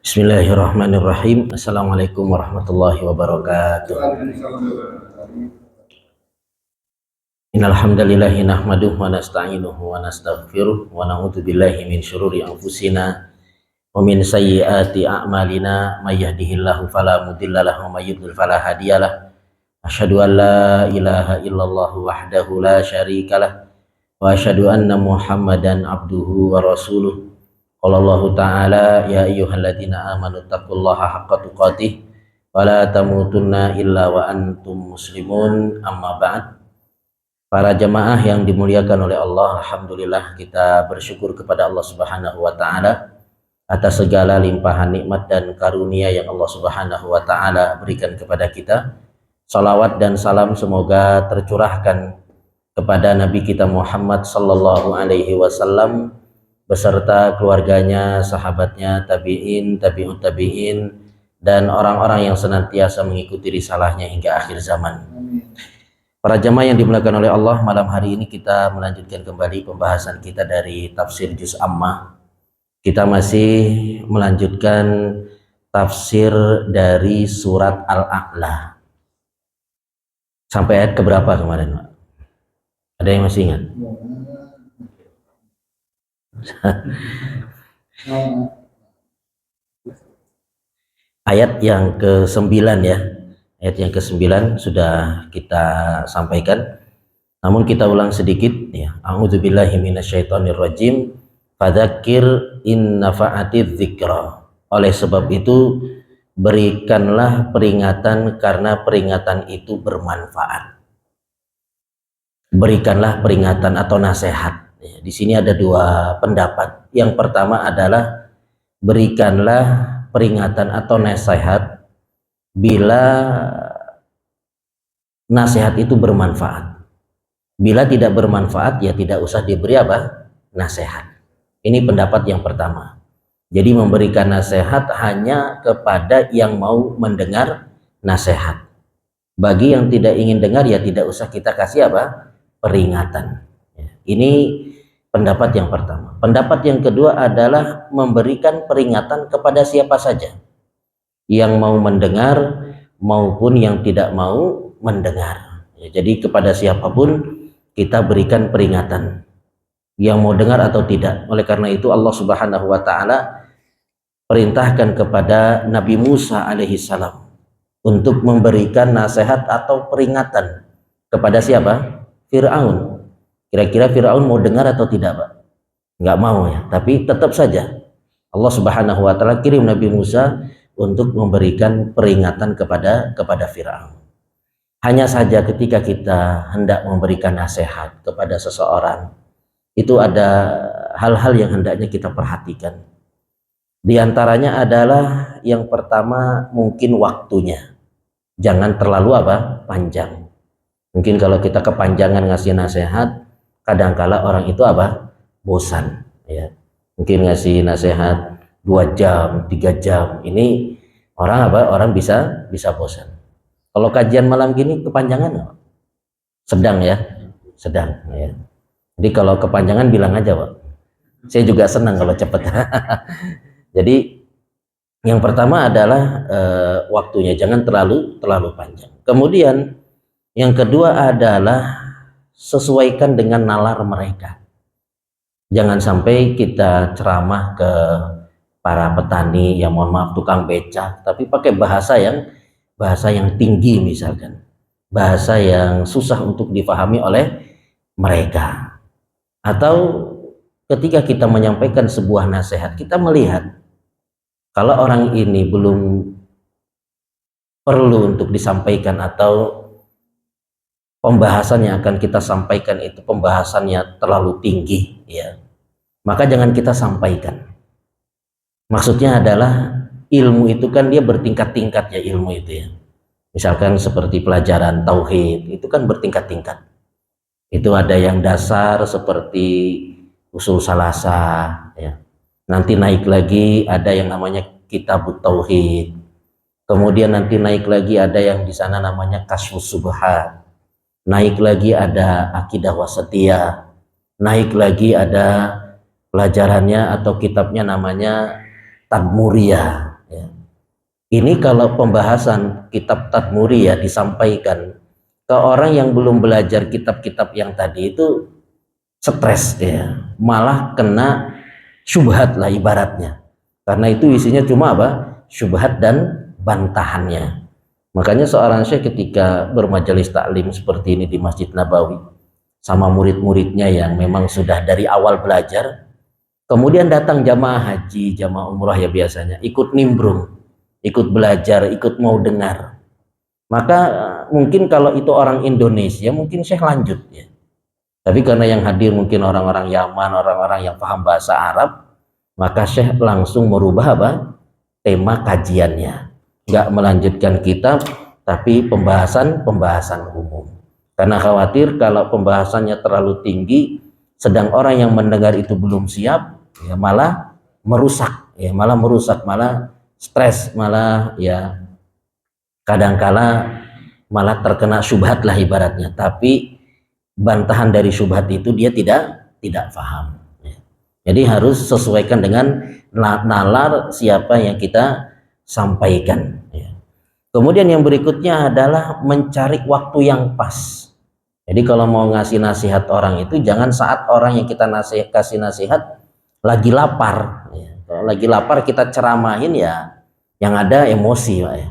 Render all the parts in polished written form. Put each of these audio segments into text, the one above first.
Bismillahirrahmanirrahim. Assalamualaikum warahmatullahi wabarakatuh. Innal hamdalillahi nahmaduhu wa nasta'inuhu wa nastaghfiruh wa na'udzu billahi min syururi anfusina wa min sayyiati a'malina may yahdihillahu fala mudilla lahu wa may yudlil fala hadiyalah. Asyhadu an la ilaha illallah wahdahu la syarikalah wa asyhadu anna Muhammadan abduhu wa rasuluh. Qala Allah Ta'ala ya ayyuhalladzina amanu taqullaha haqqa tuqatih wa la tamutunna illa wa antum muslimun, amma ba'd. Para jemaah yang dimuliakan oleh Allah, alhamdulillah kita bersyukur kepada Allah Subhanahu wa taala atas segala limpahan nikmat dan karunia yang Allah Subhanahu wa taala berikan kepada kita. Salawat dan salam semoga tercurahkan kepada Nabi kita Muhammad sallallahu alaihi wasallam beserta keluarganya, sahabatnya, tabi'in, tabi'ut tabi'in, dan orang-orang yang senantiasa mengikuti risalahnya hingga akhir zaman. Para jamaah yang dimuliakan oleh Allah, malam hari ini kita melanjutkan kembali pembahasan kita dari tafsir Juz Ammah. Kita masih melanjutkan tafsir dari surat Al-A'la. Sampai ayat keberapa kemarin, Pak? Ada yang masih ingat? Ayat yang ke-9 ya. Ayat yang ke-9 sudah kita sampaikan. Namun kita ulang sedikit ya. A'udzubillahi minasyaitonirrajim. Fadzakir in nafa'atiz dzikra. Oleh sebab itu berikanlah peringatan karena peringatan itu bermanfaat. Berikanlah peringatan atau nasihat. Di sini ada dua pendapat. Yang pertama adalah berikanlah peringatan atau nasihat bila nasihat itu bermanfaat. Bila tidak bermanfaat ya tidak usah diberi apa? Nasihat. Ini pendapat yang pertama. Jadi memberikan nasihat hanya kepada yang mau mendengar nasihat. Bagi yang tidak ingin dengar ya tidak usah kita kasih apa? Peringatan. Ini pendapat yang pertama. Pendapat yang kedua adalah memberikan peringatan kepada siapa saja yang mau mendengar maupun yang tidak mau mendengar. Jadi kepada siapapun kita berikan peringatan, yang mau dengar atau tidak. Oleh karena itu Allah Subhanahu wa taala perintahkan kepada Nabi Musa alaihi salam untuk memberikan nasihat atau peringatan kepada siapa? Fir'aun. Kira-kira Fir'aun mau dengar atau tidak, Pak? Nggak mau ya, tapi tetap saja Allah Subhanahu wa taala kirim Nabi Musa untuk memberikan peringatan kepada Fir'aun. Hanya saja ketika kita hendak memberikan nasihat kepada seseorang, itu ada hal-hal yang hendaknya kita perhatikan. Di antaranya adalah yang pertama mungkin waktunya. Jangan terlalu apa? Panjang. Mungkin kalau kita kepanjangan ngasih nasihat, kadangkala orang itu apa? Bosan ya. Mungkin ngasih nasihat 2 jam, 3 jam. Ini orang apa? Orang bisa bosan. Kalau kajian malam gini kepanjangan sedang ya. Sedang ya. Jadi kalau kepanjangan bilang aja, Pak. Saya juga senang kalau cepat. Jadi yang pertama adalah waktunya, jangan terlalu panjang. Kemudian yang kedua adalah sesuaikan dengan nalar mereka. Jangan sampai kita ceramah ke para petani yang mohon maaf tukang becak, tapi pakai bahasa yang tinggi misalkan. Bahasa yang susah untuk dipahami oleh mereka. Atau ketika kita menyampaikan sebuah nasihat, kita melihat kalau orang ini belum perlu untuk disampaikan atau pembahasan yang akan kita sampaikan itu pembahasannya terlalu tinggi ya, maka jangan kita sampaikan. Maksudnya adalah ilmu itu kan dia bertingkat-tingkat ya, ilmu itu ya. Misalkan seperti pelajaran tauhid itu kan bertingkat-tingkat. Itu ada yang dasar seperti usul salasah ya. Nanti naik lagi ada yang namanya kitabut tauhid. Kemudian nanti naik lagi ada yang di sana namanya kasyfus subhat. Naik lagi ada akidah wasatiyah, naik lagi ada pelajarannya atau kitabnya namanya Tadmuriyah. ya. Ini kalau pembahasan kitab Tadmuri ya disampaikan ke orang yang belum belajar kitab-kitab yang tadi itu stres ya, malah kena syubhat lah ibaratnya. Karena itu isinya cuma apa? Syubhat dan bantahannya. Makanya seorang syekh ketika bermajelis taklim seperti ini di Masjid Nabawi sama murid-muridnya yang memang sudah dari awal belajar, kemudian datang jamaah haji, jamaah umrah ya biasanya, ikut nimbrung, ikut belajar, ikut mau dengar. Maka mungkin kalau itu orang Indonesia mungkin syekh lanjut ya. Tapi karena yang hadir mungkin orang-orang Yaman, orang-orang yang paham bahasa Arab, maka syekh langsung merubah apa? Tema kajiannya. Nggak melanjutkan kitab, tapi pembahasan umum. Karena khawatir kalau pembahasannya terlalu tinggi, sedang orang yang mendengar itu belum siap, ya malah merusak, malah stres, malah ya kadangkala malah terkena syubhat lah ibaratnya. Tapi bantahan dari syubhat itu dia tidak paham. Jadi harus sesuaikan dengan nalar siapa yang kita sampaikan. Kemudian yang berikutnya adalah mencari waktu yang pas. Jadi kalau mau ngasih nasihat orang itu jangan saat orang yang kita kasih nasihat lagi lapar. Kalau lagi lapar kita ceramahin ya, yang ada emosi Pak ya.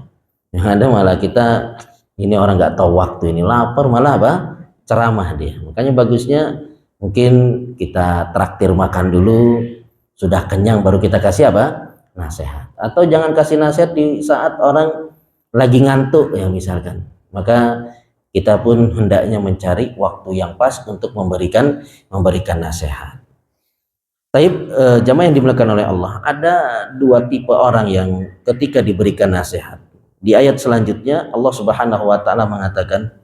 Yang ada malah kita ini orang nggak tahu waktu, ini lapar malah apa? Ceramah dia. Makanya bagusnya mungkin kita traktir makan dulu, sudah kenyang baru kita kasih apa? Nasihat. Atau jangan kasih nasihat di saat orang lagi ngantuk ya misalkan. Maka kita pun hendaknya mencari waktu yang pas untuk memberikan nasihat. Tapi jamaah yang dimuliakan oleh Allah, ada dua tipe orang yang ketika diberikan nasihat. Di ayat selanjutnya Allah Subhanahu wa taala mengatakan,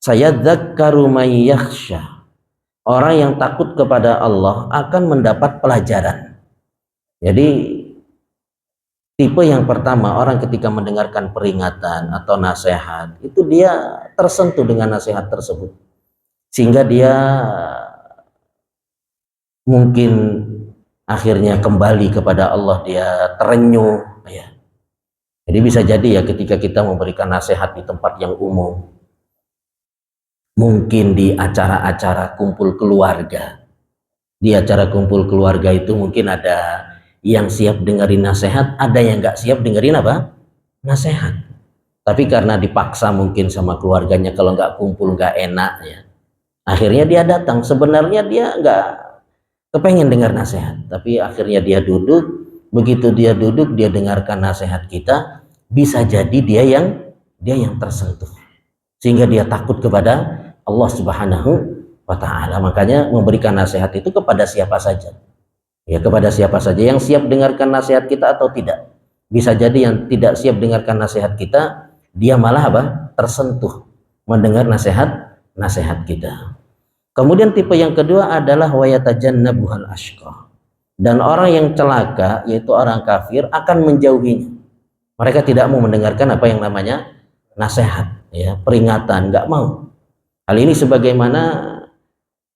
"Sayadzakkaru may yakhsha." Orang yang takut kepada Allah akan mendapat pelajaran. Jadi tipe yang pertama, orang ketika mendengarkan peringatan atau nasihat, itu dia tersentuh dengan nasihat tersebut. Sehingga dia mungkin akhirnya kembali kepada Allah, dia terenyuh. Ya. Jadi bisa jadi ya ketika kita memberikan nasihat di tempat yang umum, mungkin di acara-acara kumpul keluarga. Di acara kumpul keluarga itu mungkin ada yang siap dengerin nasihat, ada yang nggak siap dengerin apa? Nasihat. Tapi karena dipaksa mungkin sama keluarganya, kalau nggak kumpul nggak enak ya. Akhirnya dia datang. Sebenarnya dia nggak kepengen dengar nasihat, tapi akhirnya dia duduk. Begitu dia duduk, dia dengarkan nasihat kita, bisa jadi dia yang tersentuh, sehingga dia takut kepada Allah Subhanahu wa taala. Makanya memberikan nasihat itu kepada siapa saja. Ya, kepada siapa saja yang siap dengarkan nasihat kita atau tidak. Bisa jadi yang tidak siap dengarkan nasihat kita, dia malah apa? Tersentuh mendengar nasihat kita. Kemudian tipe yang kedua adalah wayatajannabuhal ashqa. Dan orang yang celaka, yaitu orang kafir, akan menjauhinya. Mereka tidak mau mendengarkan apa yang namanya nasihat, ya, peringatan, nggak mau. Hal ini sebagaimana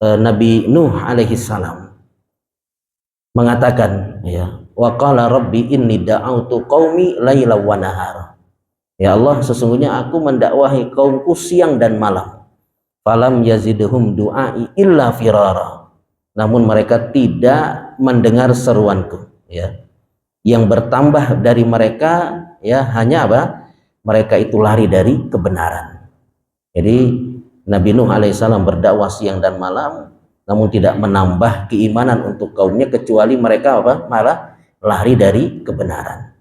Nabi Nuh alaihi salam mengatakan, ya, wa qala rabbi inni da'autu qaumi laila wa nahar. Ya Allah, sesungguhnya aku mendakwahi kaumku siang dan malam. Falam yazidhum du'ai illa firara. Namun mereka tidak mendengar seruanku, ya. Yang bertambah dari mereka ya hanya apa? Mereka itu lari dari kebenaran. Jadi Nabi Nuh alaihissalam berdakwah siang dan malam, namun tidak menambah keimanan untuk kaumnya, kecuali mereka apa? Malah lari dari kebenaran.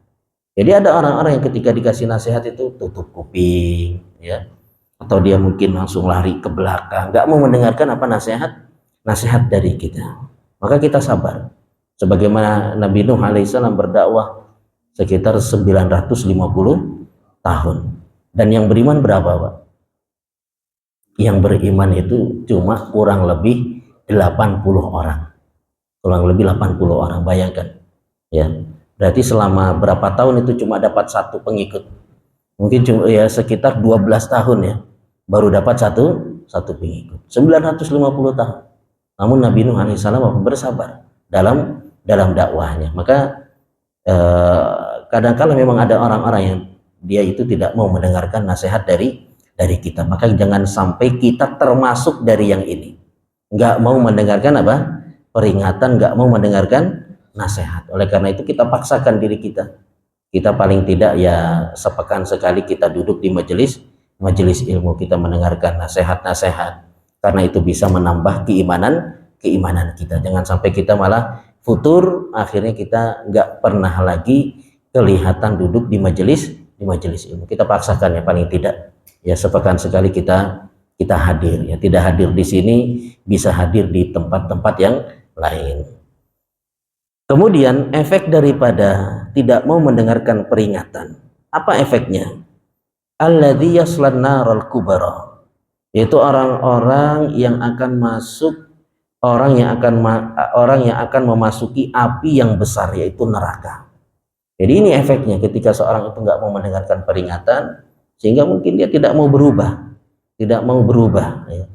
Jadi ada orang-orang yang ketika dikasih nasihat itu tutup kuping, ya, atau dia mungkin langsung lari ke belakang, nggak mau mendengarkan apa nasihat dari kita. Maka kita sabar. Sebagaimana Nabi Nuh alaihissalam berdakwah sekitar 950 tahun. Dan yang beriman berapa, Pak? Yang beriman itu cuma kurang lebih 80 orang. Kurang lebih 80 orang, bayangkan. Ya. Berarti selama berapa tahun itu cuma dapat satu pengikut. Mungkin cuma ya sekitar 12 tahun ya baru dapat satu pengikut. 950 tahun. Namun Nabi Nuh alaihissalam bersabar dalam dakwahnya. Maka kadang-kala memang ada orang-orang yang dia itu tidak mau mendengarkan nasihat dari kita. Maka jangan sampai kita termasuk dari yang ini. Nggak mau mendengarkan apa? Peringatan, nggak mau mendengarkan nasihat. Oleh karena itu kita paksakan diri kita. Kita paling tidak ya sepekan sekali kita duduk di majelis ilmu, kita mendengarkan nasihat-nasihat. Karena itu bisa menambah keimanan kita. Jangan sampai kita malah futur, akhirnya kita nggak pernah lagi kelihatan duduk di majelis ilmu. Kita paksakan ya paling tidak ya sepekan sekali kita hadir ya. Tidak hadir di sini, bisa hadir di tempat-tempat yang lain. Kemudian efek daripada tidak mau mendengarkan peringatan, apa efeknya? Alladzi yaslan naral kubra, yaitu orang-orang yang akan masuk, orang yang akan memasuki api yang besar, yaitu neraka. Jadi ini efeknya ketika seorang itu nggak mau mendengarkan peringatan, sehingga mungkin dia tidak mau berubah, ya.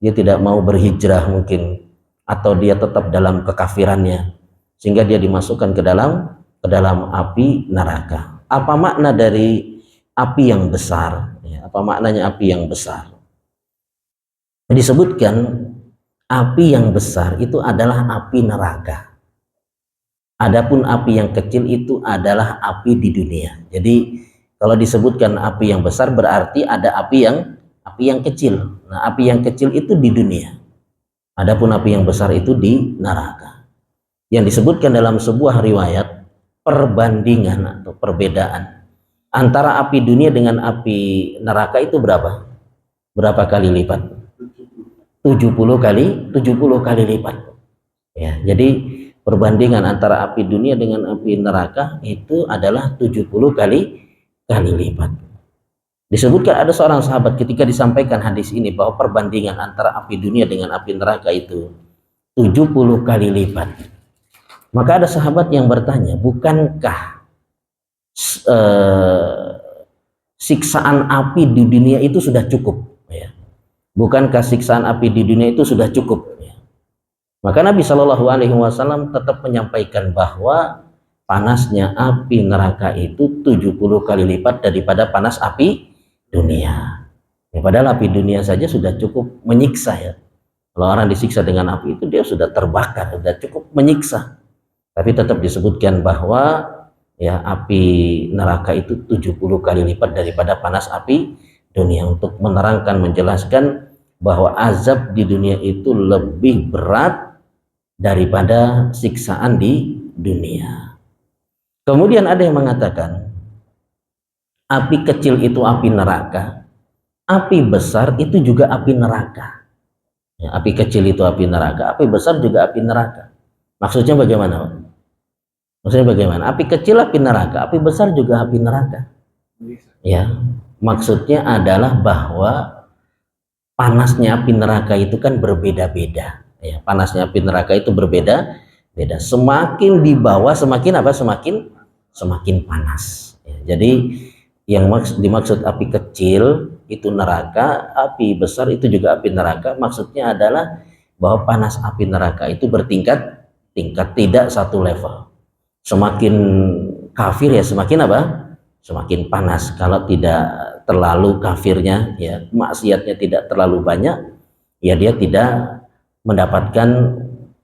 Dia tidak mau berhijrah mungkin, atau dia tetap dalam kekafirannya, sehingga dia dimasukkan ke dalam api neraka. Apa makna dari api yang besar? Ya, apa maknanya api yang besar? Disebutkan api yang besar itu adalah api neraka. Adapun api yang kecil itu adalah api di dunia. Jadi kalau disebutkan api yang besar berarti ada api yang kecil. Nah, api yang kecil itu di dunia. Adapun api yang besar itu di neraka. Yang disebutkan dalam sebuah riwayat perbandingan atau perbedaan antara api dunia dengan api neraka itu berapa? Berapa kali lipat? 70 kali lipat. Ya, jadi perbandingan antara api dunia dengan api neraka itu adalah 70 kali lipat. Disebutkan ada seorang sahabat ketika disampaikan hadis ini bahwa perbandingan antara api dunia dengan api neraka itu 70 kali lipat. Maka ada sahabat yang bertanya, bukankah siksaan api di dunia itu sudah cukup? Ya. Bukankah siksaan api di dunia itu sudah cukup? Ya. Maka Nabi Shallallahu Alaihi Wasallam tetap menyampaikan bahwa panasnya api neraka itu 70 kali lipat daripada panas api dunia. Ya, padahal api dunia saja sudah cukup menyiksa ya. Kalau orang disiksa dengan api itu dia sudah terbakar, sudah cukup menyiksa. Tapi tetap disebutkan bahwa ya api neraka itu 70 kali lipat daripada panas api dunia, untuk menerangkan, menjelaskan bahwa azab di dunia itu lebih berat daripada siksaan di dunia. Kemudian ada yang mengatakan api kecil itu api neraka, api besar itu juga api neraka. Ya, api kecil itu api neraka, api besar juga api neraka. Maksudnya bagaimana? Maksudnya bagaimana? Api kecil api neraka, api besar juga api neraka. Ya, maksudnya adalah bahwa panasnya api neraka itu kan berbeda-beda. Ya, panasnya api neraka itu berbeda-beda. Semakin di bawah semakin apa? Semakin panas. Ya, jadi yang dimaksud api kecil itu neraka, api besar itu juga api neraka. Maksudnya adalah bahwa panas api neraka itu bertingkat, tidak satu level. Semakin kafir ya semakin apa? Semakin panas. Kalau tidak terlalu kafirnya, ya maksiatnya tidak terlalu banyak, ya dia tidak mendapatkan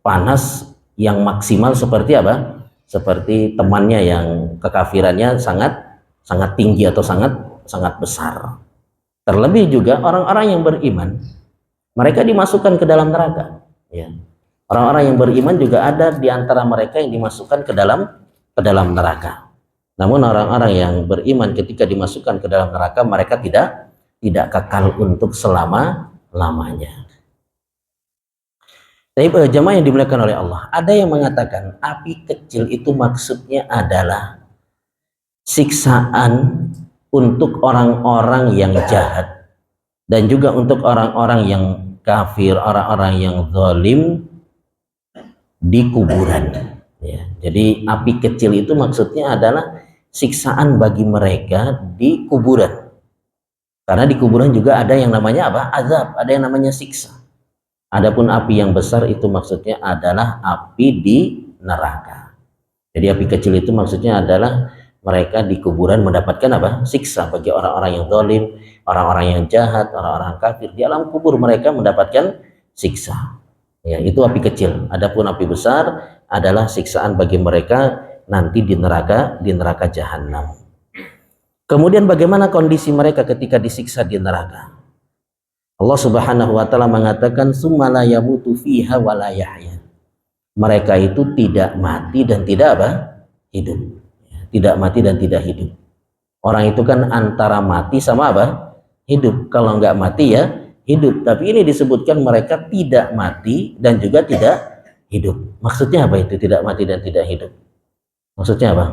panas yang maksimal seperti apa? Seperti temannya yang kekafirannya sangat tinggi atau sangat besar. Terlebih juga orang-orang yang beriman, mereka dimasukkan ke dalam neraka. Ya. Orang-orang yang beriman juga ada di antara mereka yang dimasukkan ke dalam neraka. Namun orang-orang yang beriman ketika dimasukkan ke dalam neraka, mereka tidak kekal untuk selama-lamanya. Tapi jamaah yang dimuliakan oleh Allah, ada yang mengatakan api kecil itu maksudnya adalah siksaan untuk orang-orang yang jahat dan juga untuk orang-orang yang kafir, orang-orang yang zalim di kuburan. Ya, jadi api kecil itu maksudnya adalah siksaan bagi mereka di kuburan. Karena di kuburan juga ada yang namanya apa? Azab, ada yang namanya siksa. Adapun api yang besar itu maksudnya adalah api di neraka. Jadi api kecil itu maksudnya adalah mereka di kuburan mendapatkan apa? Siksa. Bagi orang-orang yang zalim, orang-orang yang jahat, orang-orang kafir, di alam kubur mereka mendapatkan siksa. Ya, itu api kecil. Adapun api besar adalah siksaan bagi mereka nanti di neraka jahanam. Kemudian bagaimana kondisi mereka ketika disiksa di neraka? Allah Subhanahu wa taala mengatakan summa yamutu fiha wa la yahya. Mereka itu tidak mati dan tidak apa? Hidup. Tidak mati dan tidak hidup. Orang itu kan antara mati sama apa? Hidup. Kalau nggak mati ya hidup. Tapi ini disebutkan mereka tidak mati dan juga tidak hidup. Maksudnya apa itu tidak mati dan tidak hidup? Maksudnya apa?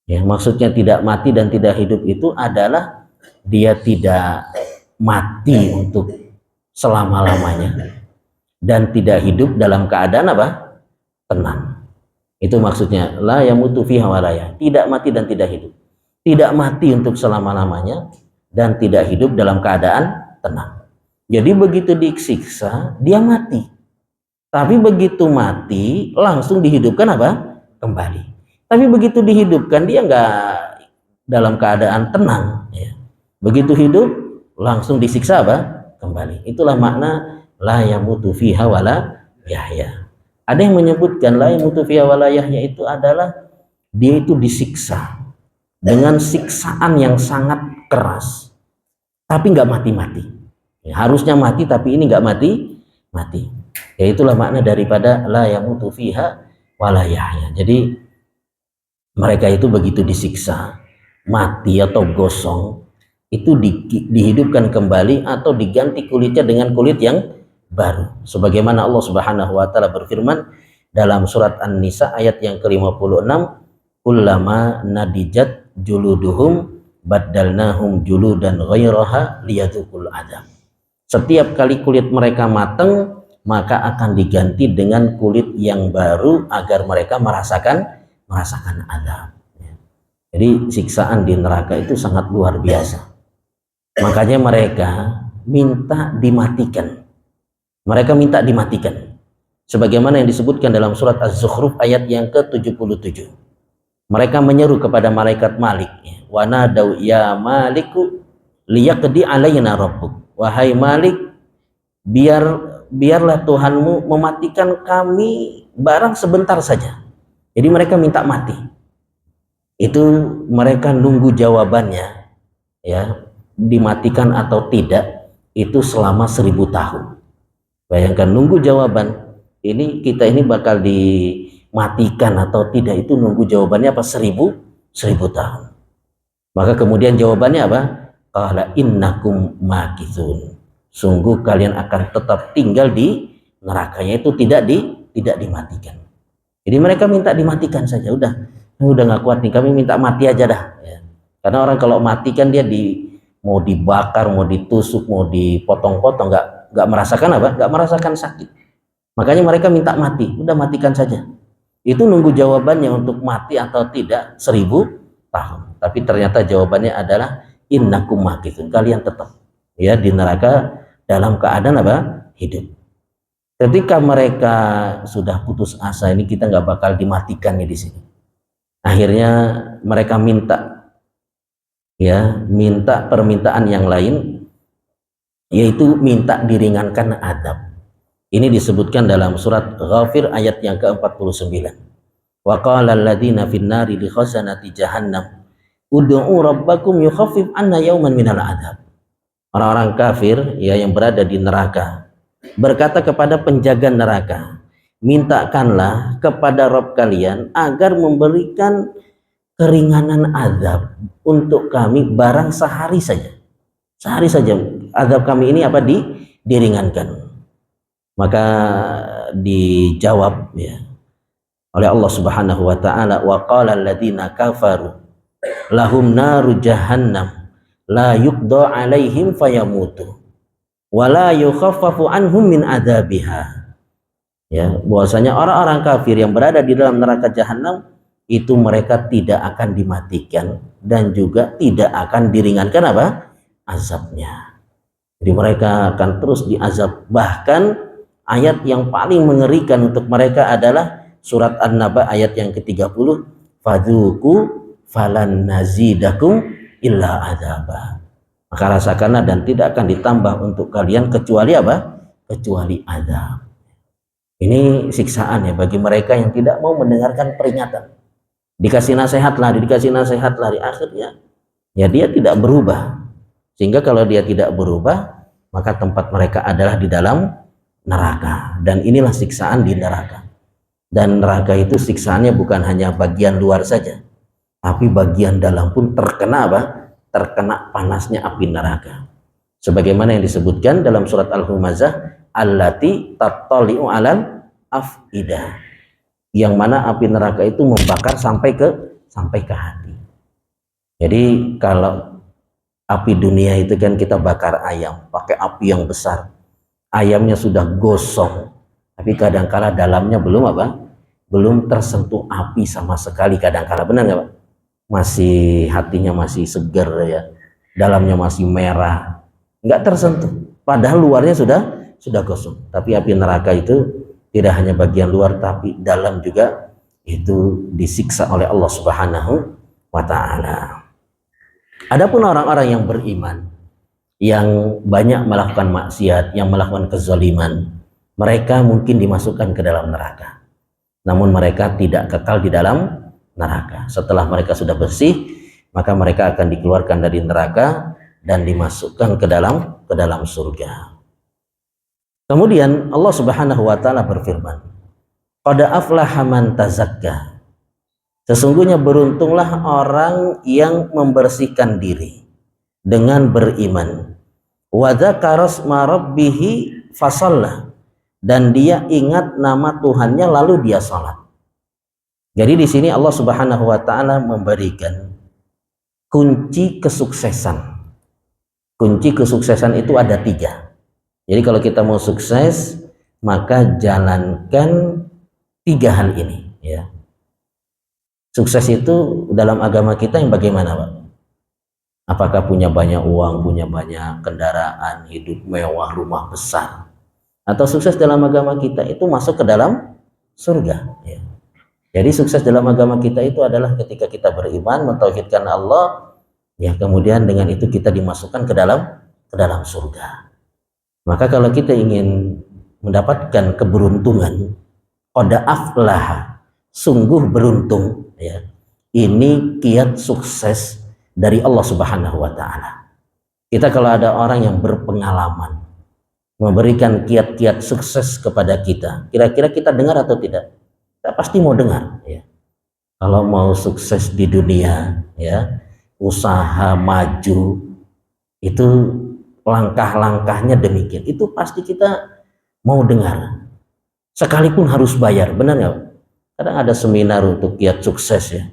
Ya, maksudnya tidak mati dan tidak hidup itu adalah dia tidak mati untuk selama-lamanya dan tidak hidup dalam keadaan apa? Tenang. Itu maksudnya la yamutu fiha wa la yahya, tidak mati dan tidak hidup. Tidak mati untuk selama-lamanya dan tidak hidup dalam keadaan tenang. Jadi begitu disiksa dia mati. Tapi begitu mati langsung dihidupkan apa? Kembali. Tapi begitu dihidupkan dia nggak dalam keadaan tenang ya. Begitu hidup langsung disiksa apa? Kembali. Itulah makna la yamutu fiha wa la yahya. Ada yang menyebutkan la yamutu fiha wa la yahya itu adalah dia itu disiksa dengan siksaan yang sangat keras tapi nggak mati-mati ya, harusnya mati tapi ini nggak mati. Ya itulah makna daripada la yamutu fiha wa la yahya. Jadi mereka itu begitu disiksa mati atau gosong itu dihidupkan kembali atau diganti kulitnya dengan kulit yang baru. Sebagaimana Allah Subhanahu wa taala berfirman dalam surat An-Nisa ayat yang ke-56, kullama nadijat juluduhum baddalnahum juludan ghairaha liyadzuqul adzab. Setiap kali kulit mereka matang, maka akan diganti dengan kulit yang baru agar mereka merasakan azab. Jadi siksaan di neraka itu sangat luar biasa. Makanya mereka minta dimatikan. Mereka minta dimatikan. Sebagaimana yang disebutkan dalam surat Az-Zukhruf ayat yang ke-77. Mereka menyeru kepada malaikat Malik, wa nadau ya Maliku liyaqdi alaina rabbuk. Wahai Malik, biarlah Tuhanmu mematikan kami barang sebentar saja. Jadi mereka minta mati. Itu mereka nunggu jawabannya ya, dimatikan atau tidak itu selama 1000 tahun. Bayangkan nunggu jawaban ini, kita ini bakal dimatikan atau tidak itu nunggu jawabannya apa 1000 tahun. Maka kemudian jawabannya apa? Qala innakum makithun. Sungguh kalian akan tetap tinggal di nerakanya itu tidak dimatikan. Jadi mereka minta dimatikan saja, udah nggak kuat nih, kami minta mati aja dah. Ya. Karena orang kalau mati kan dia mau dibakar, mau ditusuk, mau dipotong-potong, nggak merasakan apa? Nggak merasakan sakit. Makanya mereka minta mati, udah matikan saja. Itu nunggu jawabannya untuk mati atau tidak 1000 tahun. Tapi ternyata jawabannya adalah innakum makithun, kalian tetap ya di neraka dalam keadaan apa? Hidup. Ketika mereka sudah putus asa, ini kita nggak bakal dimatikan nih di sini. Akhirnya mereka minta permintaan yang lain, yaitu minta diringankan adab. Ini disebutkan dalam surat Ghafir ayat yang ke-49. Wa qala alladziina fin nari li khazanati jahannam ud'u rabbakum yukhaffif 'anna yawman minal adab. Orang-orang kafir ya yang berada di neraka berkata kepada penjaga neraka, mintakanlah kepada Rabb kalian agar memberikan keringanan azab untuk kami barang sehari saja. Sehari saja azab kami ini apa diringankan. Maka dijawab ya oleh Allah Subhanahu wa taala, wa qala alladziina kafaru lahum naru jahannam la yuqda 'alaihim fayamutu wa la yukhaffafu anhum min adzabiha. Ya, bahwasanya orang-orang kafir yang berada di dalam neraka jahanam itu mereka tidak akan dimatikan dan juga tidak akan diringankan apa? Azabnya. Jadi mereka akan terus diazab. Bahkan ayat yang paling mengerikan untuk mereka adalah surat An-Naba ayat yang ke-30, fadzuku falan nazidakum illa adzaba. Maka rasakanlah dan tidak akan ditambah untuk kalian kecuali apa? Kecuali azab. Ini siksaan ya bagi mereka yang tidak mau mendengarkan peringatan. Dikasih nasihat lari, akhirnya ya dia tidak berubah. Sehingga kalau dia tidak berubah, maka tempat mereka adalah di dalam neraka. Dan inilah siksaan di neraka. Dan neraka itu siksaannya bukan hanya bagian luar saja, tapi bagian dalam pun terkena apa? Terkena panasnya api neraka. Sebagaimana yang disebutkan dalam surat Al-Humazah, allati tattali'u 'alal afidah, yang mana api neraka itu membakar sampai ke hati. Jadi kalau api dunia itu kan kita bakar ayam pakai api yang besar, ayamnya sudah gosong, tapi kadangkala dalamnya belum apa? Belum tersentuh api sama sekali. Kadangkala, benar nggak Pak? Masih hatinya masih segar ya, dalamnya masih merah, nggak tersentuh. Padahal luarnya sudah gosong. Tapi api neraka itu tidak hanya bagian luar, tapi dalam juga itu disiksa oleh Allah Subhanahu wa Ta'ala. Adapun orang-orang yang beriman, yang banyak melakukan maksiat, yang melakukan kezaliman, mereka mungkin dimasukkan ke dalam neraka. Namun mereka tidak kekal di dalam neraka. Setelah mereka sudah bersih, maka mereka akan dikeluarkan dari neraka dan dimasukkan ke dalam surga. Kemudian Allah Subhanahu wa Ta'ala berfirman, qad aflaha man tazakka, sesungguhnya beruntunglah orang yang membersihkan diri dengan beriman, wa dzakara asma rabbih fasalla, dan dia ingat nama Tuhannya lalu dia salat. Jadi di sini Allah Subhanahu wa Ta'ala memberikan kunci kesuksesan. Kunci kesuksesan itu ada 3. Jadi kalau kita mau sukses, maka jalankan 3 hal ini ya. Sukses itu dalam agama kita yang bagaimana Pak? Apakah punya banyak uang, punya banyak kendaraan, hidup mewah, rumah besar? Atau sukses dalam agama kita itu masuk ke dalam surga ya. Jadi sukses dalam agama kita itu adalah ketika kita beriman, mentauhidkan Allah ya, kemudian dengan itu kita dimasukkan ke dalam surga. Maka kalau kita ingin mendapatkan keberuntungan, qad aflaha, sungguh beruntung ya. Ini kiat sukses dari Allah Subhanahu wa Ta'ala. Kita kalau ada orang yang berpengalaman memberikan kiat-kiat sukses kepada kita, kira-kira kita dengar atau tidak? Kita pasti mau dengar ya. Kalau mau sukses di dunia ya, usaha maju, itu langkah-langkahnya demikian, itu pasti kita mau dengar, sekalipun harus bayar. Benar nggak? Kadang ada seminar untuk kiat sukses ya,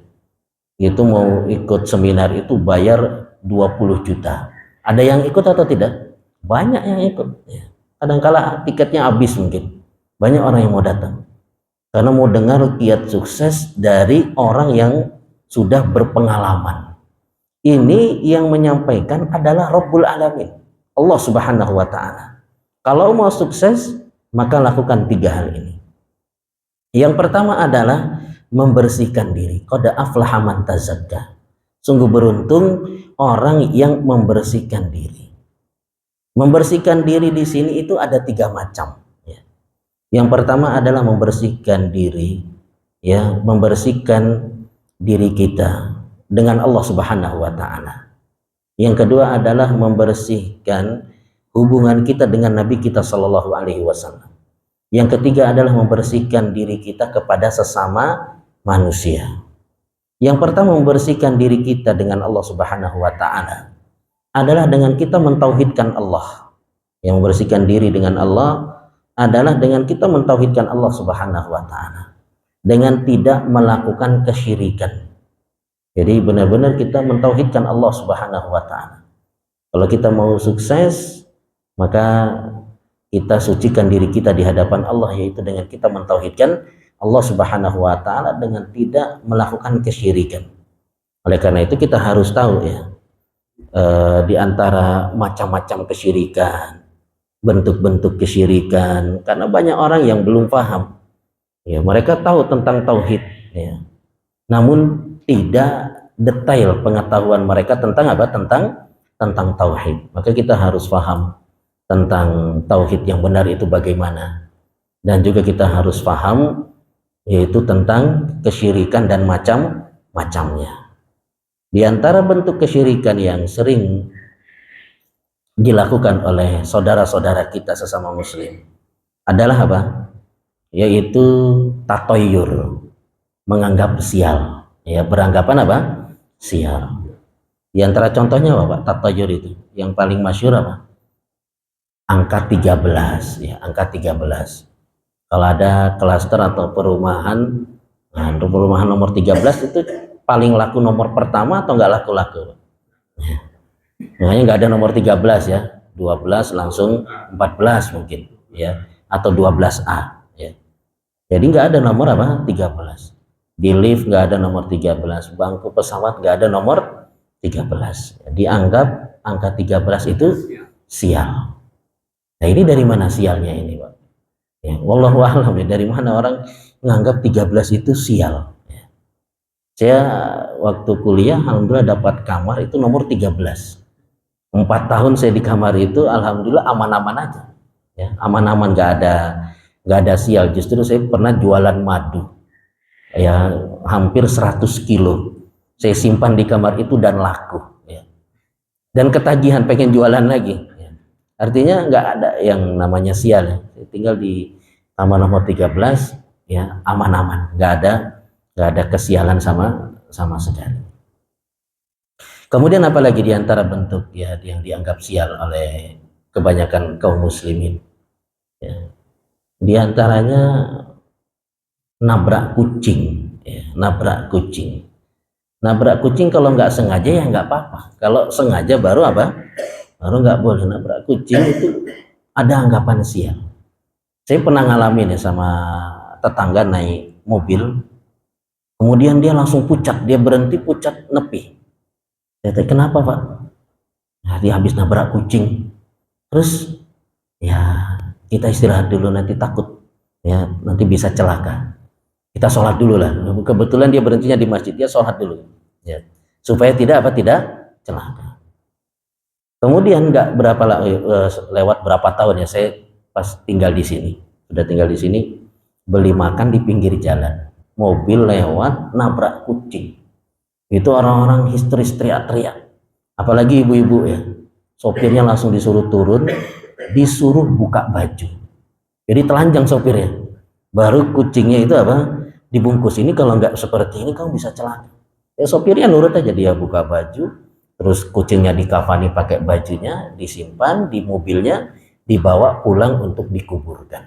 itu mau ikut seminar itu bayar 20 juta. Ada yang ikut atau tidak? Banyak yang ikut ya. Kadang-kala tiketnya habis, mungkin banyak orang yang mau datang karena mau dengar kiat sukses dari orang yang sudah berpengalaman. Ini yang menyampaikan adalah Rabbul Alamin, Allah Subhanahu wa Ta'ala. Kalau mau sukses, maka lakukan 3 hal ini. Yang pertama adalah membersihkan diri. Qad aflaha man tazakka, sungguh beruntung orang yang membersihkan diri. Membersihkan diri di sini itu ada 3 macam ya. Yang pertama adalah membersihkan diri ya, membersihkan diri kita dengan Allah Subhanahu wa Ta'ala. Yang kedua adalah membersihkan hubungan kita dengan Nabi kita Shallallahu Alaihi Wasallam. Yang ketiga adalah membersihkan diri kita kepada sesama manusia. Yang pertama, membersihkan diri kita dengan Allah Subhanahu wa Ta'ala adalah dengan kita mentauhidkan Allah. Yang membersihkan diri dengan Allah adalah dengan kita mentauhidkan Allah Subhanahu wa Ta'ala, dengan tidak melakukan kesyirikan. Jadi benar-benar kita mentauhidkan Allah Subhanahu wa Ta'ala. Kalau kita mau sukses, maka kita sucikan diri kita di hadapan Allah, yaitu dengan kita mentauhidkan Allah Subhanahu wa Ta'ala dengan tidak melakukan kesyirikan. Oleh karena itu kita harus tahu ya, di antara macam-macam kesyirikan, bentuk-bentuk kesyirikan, karena banyak orang yang belum paham ya. Mereka tahu tentang tauhid ya, namun tidak detail pengetahuan mereka tentang apa? Tentang tauhid. Maka kita harus paham tentang tauhid yang benar itu bagaimana, dan juga kita harus paham yaitu tentang kesyirikan dan macam-macamnya. Di antara bentuk kesyirikan yang sering dilakukan oleh saudara-saudara kita sesama muslim adalah apa? Yaitu tatoyur, menganggap sial, ya, beranggapan apa? Sial. Di antara contohnya apa, Pak? Tatoyur itu yang paling masyhur apa? Angka 13, ya, angka 13. Kalau ada klaster atau perumahan, nah, perumahan nomor 13 itu paling laku nomor pertama atau nggak laku-laku? Ya. Makanya nggak ada nomor 13 ya, 12 langsung 14 mungkin, ya, atau 12A, ya. Jadi nggak ada nomor apa? 13. Di lift nggak ada nomor 13, bangku pesawat nggak ada nomor 13. Dianggap angka 13 itu sial. Nah, ini dari mana sialnya ini, Pak? Ya, wallahu a'lam, ya, dari mana orang menganggap 13 itu sial. Ya. Saya waktu kuliah alhamdulillah dapat kamar itu nomor 13. 4 tahun saya di kamar itu alhamdulillah aman-aman aja. Ya, aman-aman, nggak ada sial. Justru saya pernah jualan madu. Ya, hampir 100 kilo. Saya simpan di kamar itu dan laku. Ya. Dan ketagihan pengen jualan lagi. Artinya nggak ada yang namanya sial, ya. Tinggal di kamar nomor 13, ya, aman-aman, nggak ada kesialan sama sekali. Kemudian apalagi di antara bentuk, ya, yang dianggap sial oleh kebanyakan kaum muslimin, ya, di antaranya nabrak kucing, ya, nabrak kucing. Nabrak kucing kalau nggak sengaja ya nggak apa-apa. Kalau sengaja baru apa? Baru nggak boleh. Nabrak kucing itu ada anggapan sial. Saya pernah ngalamin ya sama tetangga naik mobil, kemudian dia langsung pucat, dia berhenti pucat nepi. Saya tanya, kenapa Pak? Nah, dia habis nabrak kucing. Terus ya kita istirahat dulu, nanti takut ya nanti bisa celaka. Kita sholat dulu lah. Kebetulan dia berhentinya di masjid, dia sholat dulu ya, supaya tidak celaka. Kemudian nggak lewat berapa tahun ya, saya pas tinggal di sini, sudah tinggal di sini, beli makan di pinggir jalan, mobil lewat nabrak kucing. Itu orang-orang histeris, teriak-teriak, apalagi ibu-ibu ya. Sopirnya langsung disuruh turun, disuruh buka baju. Jadi telanjang sopirnya, baru kucingnya itu apa? Dibungkus. Ini kalau nggak seperti ini kamu bisa celaka. Ya sopirnya nurut aja, dia buka baju, terus kucingnya dikafani pakai bajunya, disimpan di mobilnya, dibawa pulang untuk dikuburkan.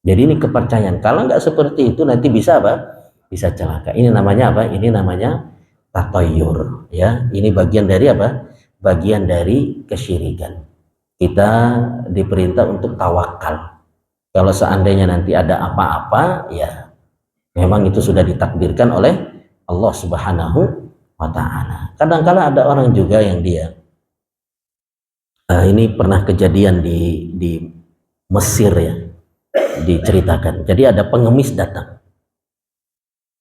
Jadi ini kepercayaan. Kalau nggak seperti itu nanti bisa apa? Bisa celaka. Ini namanya apa? Ini namanya tatoyur. Ya, ini bagian dari apa? Bagian dari kesyirikan. Kita diperintah untuk tawakal. Kalau seandainya nanti ada apa-apa, ya memang itu sudah ditakdirkan oleh Allah Subhanahu wa ta'ala. Kadang-kala ada orang juga yang dia ini pernah kejadian di Mesir ya, diceritakan. Jadi ada pengemis datang.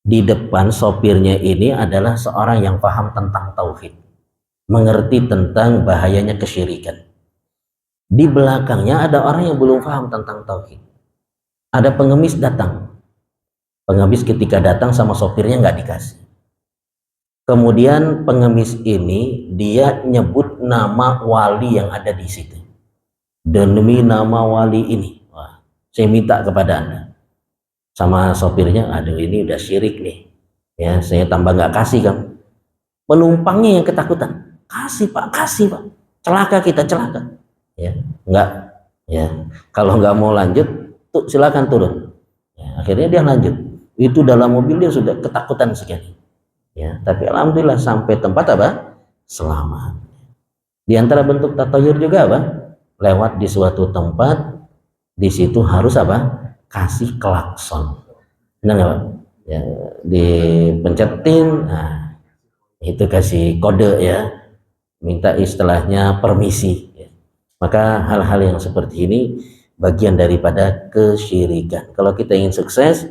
Di depan sopirnya ini adalah seorang yang paham tentang tauhid, mengerti tentang bahayanya kesyirikan. Di belakangnya ada orang yang belum paham tentang tauhid. Ada pengemis datang. Pengemis ketika datang sama sopirnya nggak dikasih. Kemudian pengemis ini dia nyebut nama wali yang ada di situ. Demi nama wali ini, wah, saya minta kepada Anda. Sama sopirnya, aduh ini udah syirik nih. Ya, saya tambah nggak kasih kamu. Penumpangnya yang ketakutan. Kasih Pak, kasih Pak. Celaka kita, celaka. Ya, nggak. Ya, kalau nggak mau lanjut, tuh silakan turun. Ya, akhirnya dia lanjut. Itu dalam mobil dia sudah ketakutan sekali. Ya, tapi alhamdulillah sampai tempat apa? Selamat. Di antara bentuk tatayur juga apa? Lewat di suatu tempat, di situ harus apa? Kasih klakson. Benar nggak Pak? Ya, dipencetin, nah, itu kasih kode ya, minta istilahnya permisi. Ya. Maka hal-hal yang seperti ini bagian daripada kesyirikan. Kalau kita ingin sukses,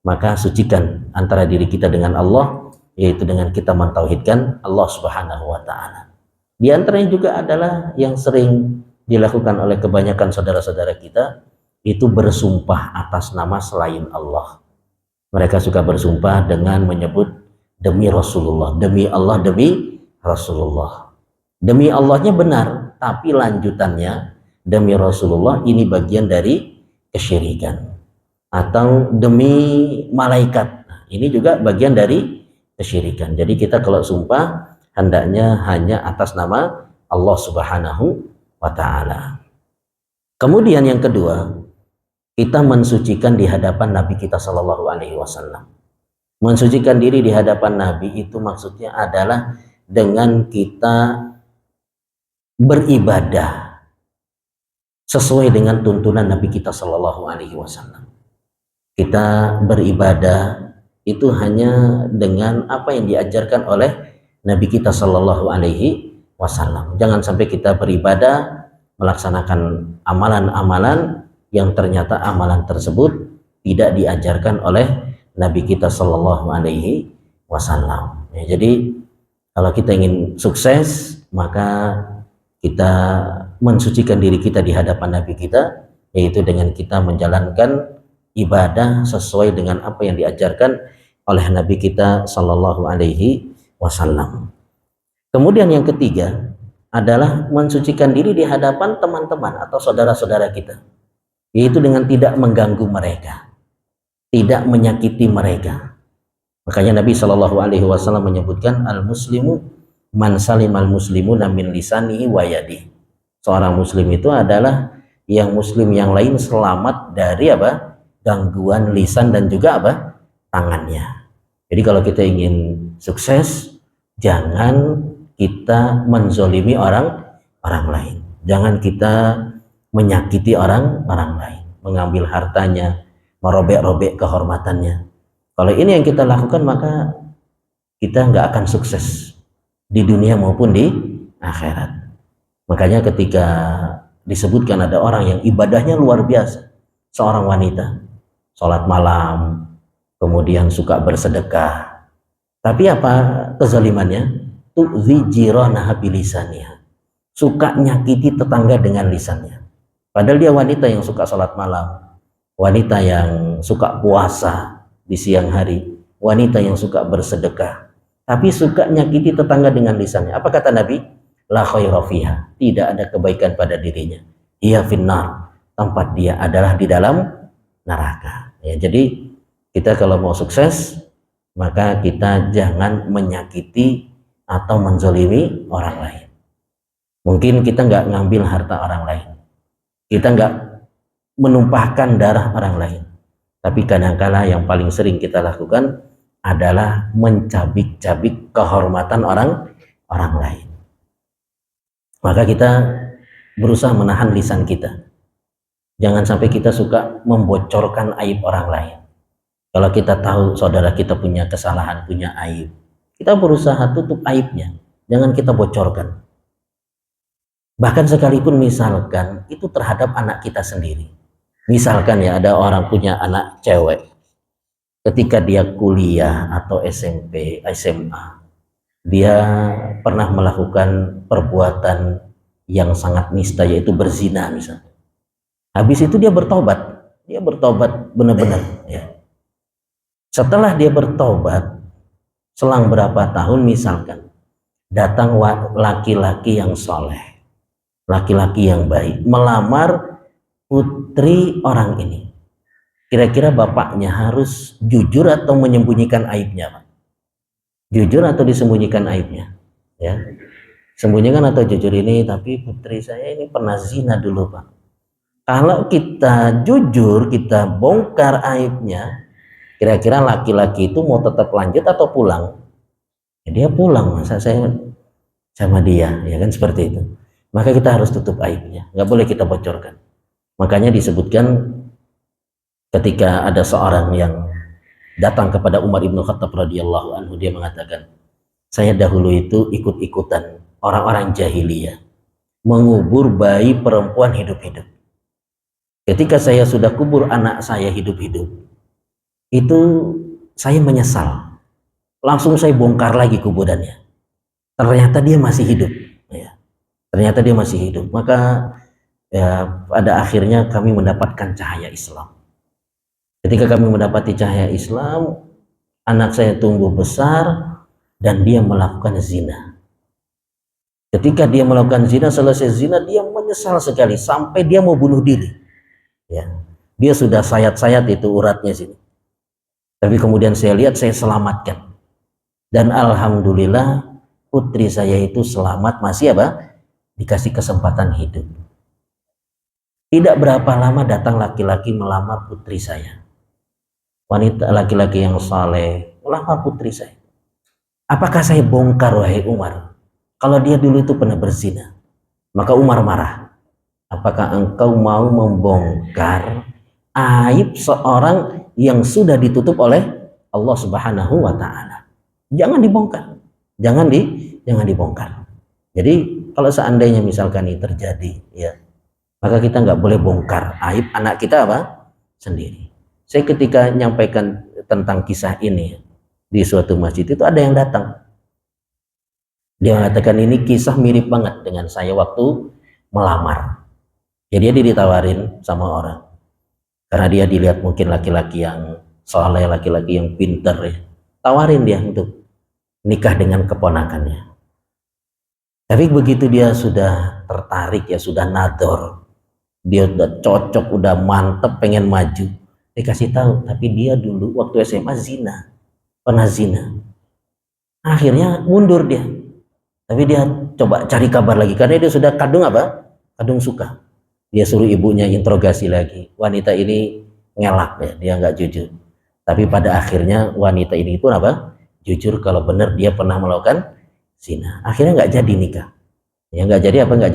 maka sucikan antara diri kita dengan Allah, yaitu dengan kita mentauhidkan Allah Subhanahu wa taala. Di antaranya juga adalah yang sering dilakukan oleh kebanyakan saudara-saudara kita, itu bersumpah atas nama selain Allah. Mereka suka bersumpah dengan menyebut demi Rasulullah, demi Allah, demi Rasulullah. Demi Allahnya benar, tapi lanjutannya demi Rasulullah ini bagian dari kesyirikan. Atau demi malaikat, nah, ini juga bagian dari kesyirikan. Jadi kita kalau sumpah hendaknya hanya atas nama Allah Subhanahu wa taala. Kemudian yang kedua, kita mensucikan di hadapan Nabi kita Shallallahu alaihi wasallam. Mensucikan diri di hadapan Nabi itu maksudnya adalah dengan kita beribadah sesuai dengan tuntunan Nabi kita Shallallahu alaihi wasallam. Kita beribadah itu hanya dengan apa yang diajarkan oleh Nabi kita Shallallahu alaihi wasallam. Jangan sampai kita beribadah melaksanakan amalan-amalan yang ternyata amalan tersebut tidak diajarkan oleh Nabi kita Shallallahu alaihi wasallam. Ya, jadi kalau kita ingin sukses, maka kita mensucikan diri kita di hadapan Nabi kita, yaitu dengan kita menjalankan ibadah sesuai dengan apa yang diajarkan oleh Nabi kita Shallallahu alaihi wasallam. Kemudian yang ketiga adalah mensucikan diri di hadapan teman-teman atau saudara-saudara kita, yaitu dengan tidak mengganggu mereka, tidak menyakiti mereka. Makanya Nabi Shallallahu alaihi wasallam menyebutkan al-muslimu man salimal muslimuna min lisanihi wa yadihi. Seorang muslim itu adalah yang muslim yang lain selamat dari apa? Gangguan lisan dan juga apa? Tangannya. Jadi kalau kita ingin sukses, jangan kita menzolimi orang lain. Jangan kita menyakiti orang lain, mengambil hartanya, merobek-robek kehormatannya. Kalau ini yang kita lakukan, maka kita nggak akan sukses di dunia maupun di akhirat. Makanya ketika disebutkan ada orang yang ibadahnya luar biasa, seorang wanita, sholat malam, kemudian suka bersedekah, tapi apa kezalimannya? Tu'zi jiranaha bilisaniha, suka nyakiti tetangga dengan lisannya. Padahal dia wanita yang suka sholat malam, wanita yang suka puasa di siang hari, wanita yang suka bersedekah, tapi suka nyakiti tetangga dengan lisannya. Apa kata Nabi? La khaira fiha, tidak ada kebaikan pada dirinya. Ia finnar, tempat dia adalah di dalam neraka. Ya, jadi kita kalau mau sukses, maka kita jangan menyakiti atau menzolimi orang lain. Mungkin kita nggak ngambil harta orang lain, kita nggak menumpahkan darah orang lain, tapi kadangkala yang paling sering kita lakukan adalah mencabik-cabik kehormatan orang lain. Maka kita berusaha menahan lisan kita. Jangan sampai kita suka membocorkan aib orang lain. Kalau kita tahu saudara kita punya kesalahan, punya aib, kita berusaha tutup aibnya. Jangan kita bocorkan. Bahkan sekalipun misalkan itu terhadap anak kita sendiri. Misalkan ya ada orang punya anak cewek, ketika dia kuliah atau SMP, SMA, dia pernah melakukan perbuatan yang sangat nista, yaitu berzina misalnya. Habis itu dia bertobat benar-benar. Ya. Setelah dia bertobat, selang berapa tahun misalkan, datang laki-laki yang soleh, laki-laki yang baik, melamar putri orang ini. Kira-kira bapaknya harus jujur atau menyembunyikan aibnya, Pak? Jujur atau disembunyikan aibnya? Ya, sembunyikan atau jujur ini, tapi putri saya ini pernah zina dulu, Pak. Kalau kita jujur, kita bongkar aibnya, kira-kira laki-laki itu mau tetap lanjut atau pulang? Ya, dia pulang, masa saya sama dia, ya kan, seperti itu. Maka kita harus tutup aibnya, nggak boleh kita bocorkan. Makanya disebutkan ketika ada seorang yang datang kepada Umar ibn Khattab radhiyallahu anhu, dia mengatakan, saya dahulu itu ikut-ikutan orang-orang jahiliyah mengubur bayi perempuan hidup-hidup. Ketika saya sudah kubur anak saya hidup-hidup, itu saya menyesal. Langsung saya bongkar lagi kuburannya. Ternyata dia masih hidup. Ya. Ternyata dia masih hidup. Maka ya, pada akhirnya kami mendapatkan cahaya Islam. Ketika kami mendapati cahaya Islam, anak saya tumbuh besar dan dia melakukan zina. Ketika dia melakukan zina, selesai zina, dia menyesal sekali sampai dia mau bunuh diri. Ya. Dia sudah sayat-sayat itu uratnya sini. Tapi kemudian saya lihat, saya selamatkan. Dan alhamdulillah putri saya itu selamat, masih apa? Dikasih kesempatan hidup. Tidak berapa lama datang laki-laki melamar putri saya. Wanita laki-laki yang saleh melamar putri saya. Apakah saya bongkar, wahai Umar? Kalau dia dulu itu pernah berzina. Maka Umar marah. Apakah engkau mau membongkar aib seorang yang sudah ditutup oleh Allah Subhanahu wa Ta'ala? Jangan dibongkar. Jangan dibongkar. Jadi kalau seandainya misalkan ini terjadi, ya, maka kita nggak boleh bongkar aib anak kita apa? Sendiri. Saya ketika menyampaikan tentang kisah ini di suatu masjid, itu ada yang datang. Dia mengatakan ini kisah mirip banget dengan saya waktu melamar. Jadi dia ditawarin sama orang. Karena dia dilihat mungkin laki-laki yang soleh, laki-laki yang pintar, ya. Tawarin dia untuk nikah dengan keponakannya. Tapi begitu dia sudah tertarik, ya sudah nador, dia udah cocok, udah mantep, pengen maju, dikasih tahu, tapi dia dulu waktu SMA zina, pernah zina. Akhirnya mundur dia. Tapi dia coba cari kabar lagi karena dia sudah kadung apa? Kadung suka. Dia suruh ibunya interogasi lagi. Wanita ini ngelak ya, dia nggak jujur. Tapi pada akhirnya wanita ini pun apa? Jujur kalau benar dia pernah melakukan zina. Akhirnya nggak jadi nikah. Ya nggak jadi apa? Nggak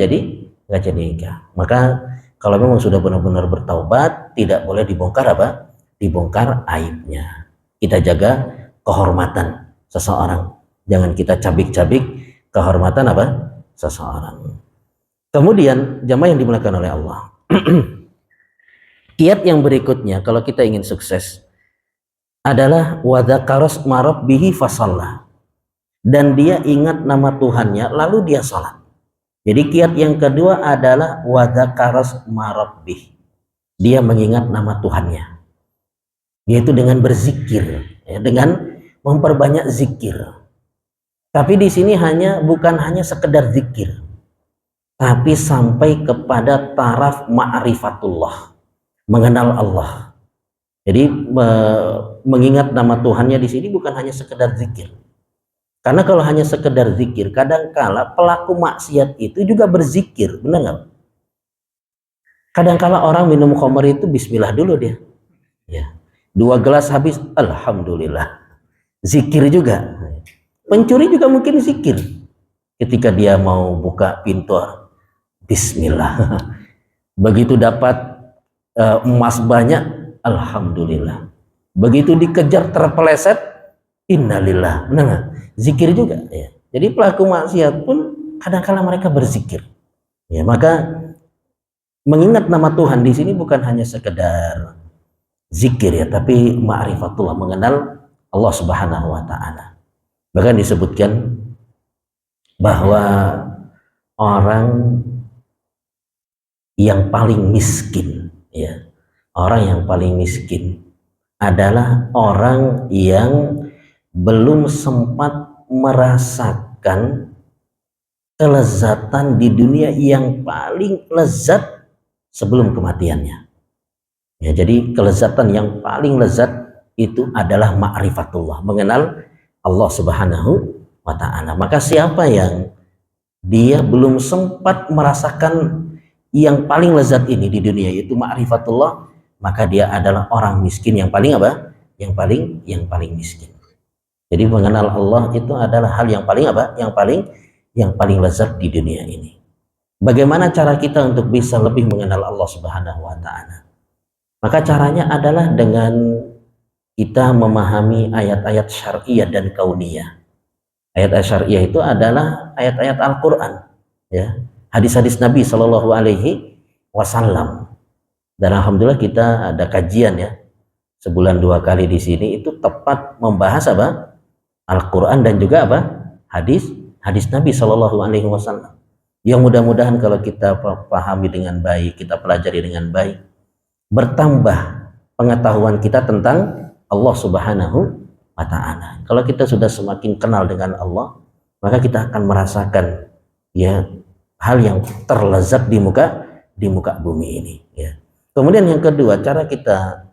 jadi nikah. Maka kalau memang sudah benar-benar bertaubat, tidak boleh dibongkar apa? Dibongkar aibnya. Kita jaga kehormatan seseorang. Jangan kita cabik-cabik kehormatan apa? Seseorang. Kemudian jamaah yang dimuliakan oleh Allah. Kiat yang berikutnya kalau kita ingin sukses adalah wadakaros marob bihi fasalla. Dan dia ingat nama Tuhannya lalu dia salat. Jadi kiat yang kedua adalah wadakaros marabbih. Dia mengingat nama Tuhannya, yaitu dengan berzikir, ya, dengan memperbanyak zikir. Tapi di sini bukan hanya sekedar zikir, tapi sampai kepada taraf ma'rifatullah, mengenal Allah. Jadi mengingat nama Tuhannya di sini bukan hanya sekedar zikir. Karena kalau hanya sekedar zikir, kadangkala pelaku maksiat itu juga berzikir, benar nggak? Kadangkala orang minum khamr itu bismillah dulu dia. Ya. 2 gelas habis, alhamdulillah. Zikir juga. Pencuri juga mungkin zikir. Ketika dia mau buka pintu, bismillah. Begitu dapat emas banyak, alhamdulillah. Begitu dikejar terpeleset, innalillah. Benar nggak? Zikir juga, ya. Jadi pelaku maksiat pun kadang-kala mereka berzikir. Ya, maka mengingat nama Tuhan di sini bukan hanya sekedar zikir, ya, tapi ma'rifatullah, mengenal Allah Subhanahu wa Ta'ala. Bahkan disebutkan bahwa orang yang paling miskin, ya, orang yang paling miskin adalah orang yang belum sempat merasakan kelezatan di dunia yang paling lezat sebelum kematiannya. Ya, jadi kelezatan yang paling lezat itu adalah ma'rifatullah, mengenal Allah Subhanahu wa Ta'ala. Maka siapa yang dia belum sempat merasakan yang paling lezat ini di dunia, itu ma'rifatullah, maka dia adalah orang miskin yang paling apa? Yang paling miskin. Jadi mengenal Allah itu adalah hal yang paling apa? Yang paling lezat di dunia ini. Bagaimana cara kita untuk bisa lebih mengenal Allah Subhanahu wa Ta'ala? Maka caranya adalah dengan kita memahami ayat-ayat syariah dan kauniyah. Ayat-ayat syariah itu adalah ayat-ayat Al-Qur'an, ya. Hadis-hadis Nabi Shallallahu alaihi wasallam. Dan alhamdulillah kita ada kajian, ya. Sebulan 2 kali di sini itu tepat membahas apa? Al-Quran dan juga apa? Hadis Nabi Shallallahu Alaihi Wasallam. Yang mudah-mudahan kalau kita pahami dengan baik, kita pelajari dengan baik, bertambah pengetahuan kita tentang Allah Subhanahu wa Ta'ala. Kalau kita sudah semakin kenal dengan Allah, maka kita akan merasakan ya hal yang terlezat di muka bumi ini. Ya. Kemudian yang kedua, cara kita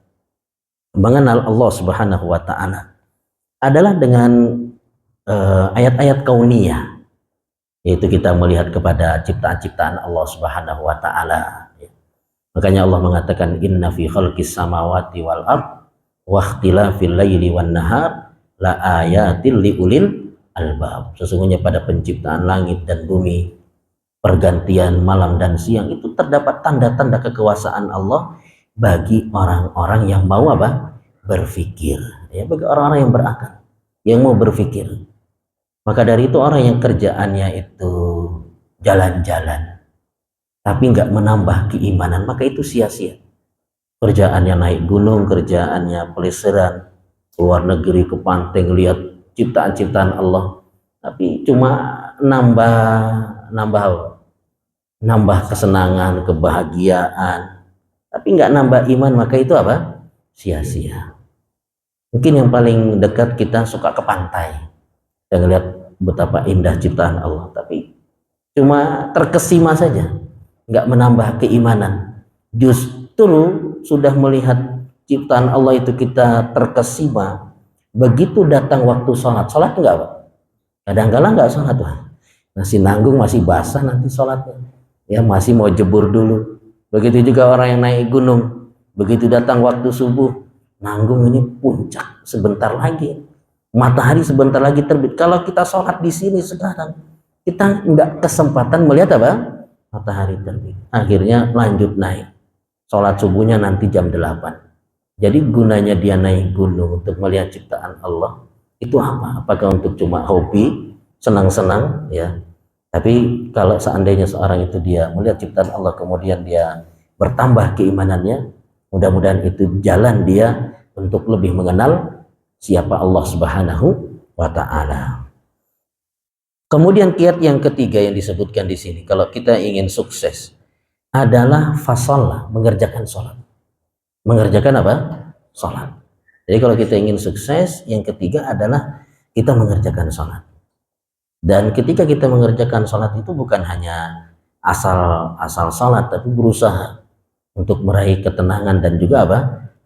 mengenal Allah Subhanahu wa Ta'ala adalah dengan ayat-ayat kauniyah, yaitu kita melihat kepada ciptaan-ciptaan Allah Subhanahu wa Ta'ala. Makanya Allah mengatakan inna fi khalqis samawati wal ard wa ikhtilafil laili wan nahar la ayatil liulil albab. Sesungguhnya pada penciptaan langit dan bumi, pergantian malam dan siang itu terdapat tanda-tanda kekuasaan Allah bagi orang-orang yang mau apa? Berpikir. Ya, bagi orang-orang yang berakal, yang mau berpikir. Maka dari itu orang yang kerjaannya itu jalan-jalan tapi nggak menambah keimanan, maka itu sia-sia. Kerjaannya naik gunung, kerjaannya peleseran, luar negeri ke pantai lihat ciptaan-ciptaan Allah, tapi cuma nambah kesenangan, kebahagiaan, tapi nggak nambah iman, maka itu apa? Sia-sia. Mungkin yang paling dekat kita suka ke pantai dan lihat betapa indah ciptaan Allah, tapi cuma terkesima saja, nggak menambah keimanan. Justru sudah melihat ciptaan Allah itu kita terkesima, begitu datang waktu sholat nggak Pak? Kadang-kadang nggak sholat, Pak. Masih nanggung, masih basah nanti sholatnya, ya masih mau jebur dulu. Begitu juga orang yang naik gunung, begitu datang waktu subuh, nanggung, ini puncak sebentar lagi, matahari sebentar lagi terbit. Kalau kita sholat di sini sekarang, kita nggak kesempatan melihat apa? Matahari terbit. Akhirnya lanjut naik, sholat subuhnya nanti jam 8. Jadi gunanya dia naik gunung untuk melihat ciptaan Allah itu apa? Apakah untuk cuma hobi, senang-senang ya? Tapi kalau seandainya seorang itu dia melihat ciptaan Allah kemudian dia bertambah keimanannya, mudah-mudahan itu jalan dia untuk lebih mengenal siapa Allah Subhanahu wa Ta'ala. Kemudian kiat yang ketiga yang disebutkan di sini, kalau kita ingin sukses, adalah fasalah, mengerjakan sholat. Mengerjakan apa? Sholat. Jadi kalau kita ingin sukses, yang ketiga adalah kita mengerjakan sholat. Dan ketika kita mengerjakan sholat itu bukan hanya asal sholat, tapi berusaha untuk meraih ketenangan dan juga apa?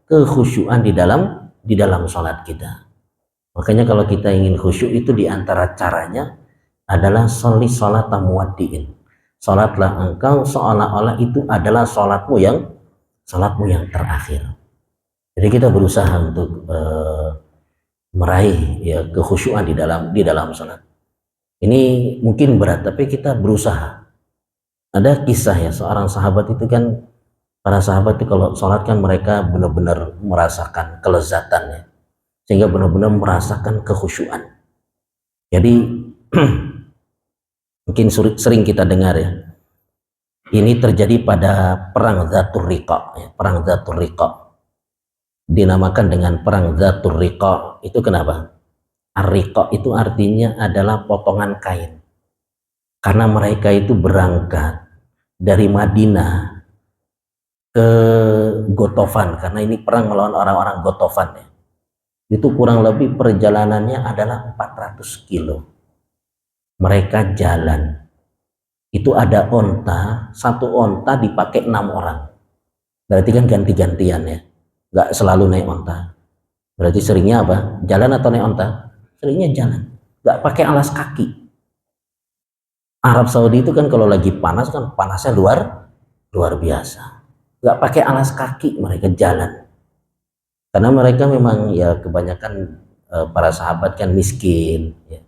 Kekhusyuan di dalam sholat kita. Makanya kalau kita ingin khusyuk itu diantara caranya adalah sholli sholata muwaddi'in. Sholatlah engkau seolah-olah itu adalah sholatmu yang terakhir. Jadi kita berusaha untuk meraih ya kekhusyuan di dalam sholat. Ini mungkin berat, tapi kita berusaha. Ada kisah ya, seorang sahabat itu kan, para sahabat itu kalau sholat kan mereka benar-benar merasakan kelezatannya, sehingga benar-benar merasakan kekhusyuan. Jadi mungkin sering kita dengar ya, ini terjadi pada perang Dzatur Riqa ya, perang Dzatur Riqa dinamakan dengan perang Dzatur Riqa. Itu kenapa? Ar-Riqa itu artinya adalah potongan kain, karena mereka itu berangkat dari Madinah ke Gotofan, karena ini perang melawan orang-orang Gotofan ya. Itu kurang lebih perjalanannya adalah 400 kilo. Mereka jalan, itu ada onta, satu onta dipakai 6 orang, berarti kan ganti-gantian ya, nggak selalu naik onta. Berarti seringnya apa? Jalan atau naik onta? Seringnya jalan, nggak pakai alas kaki. Arab Saudi itu kan kalau lagi panas kan panasnya luar biasa, nggak pakai alas kaki, mereka jalan. Karena mereka memang ya kebanyakan para sahabat kan miskin ya.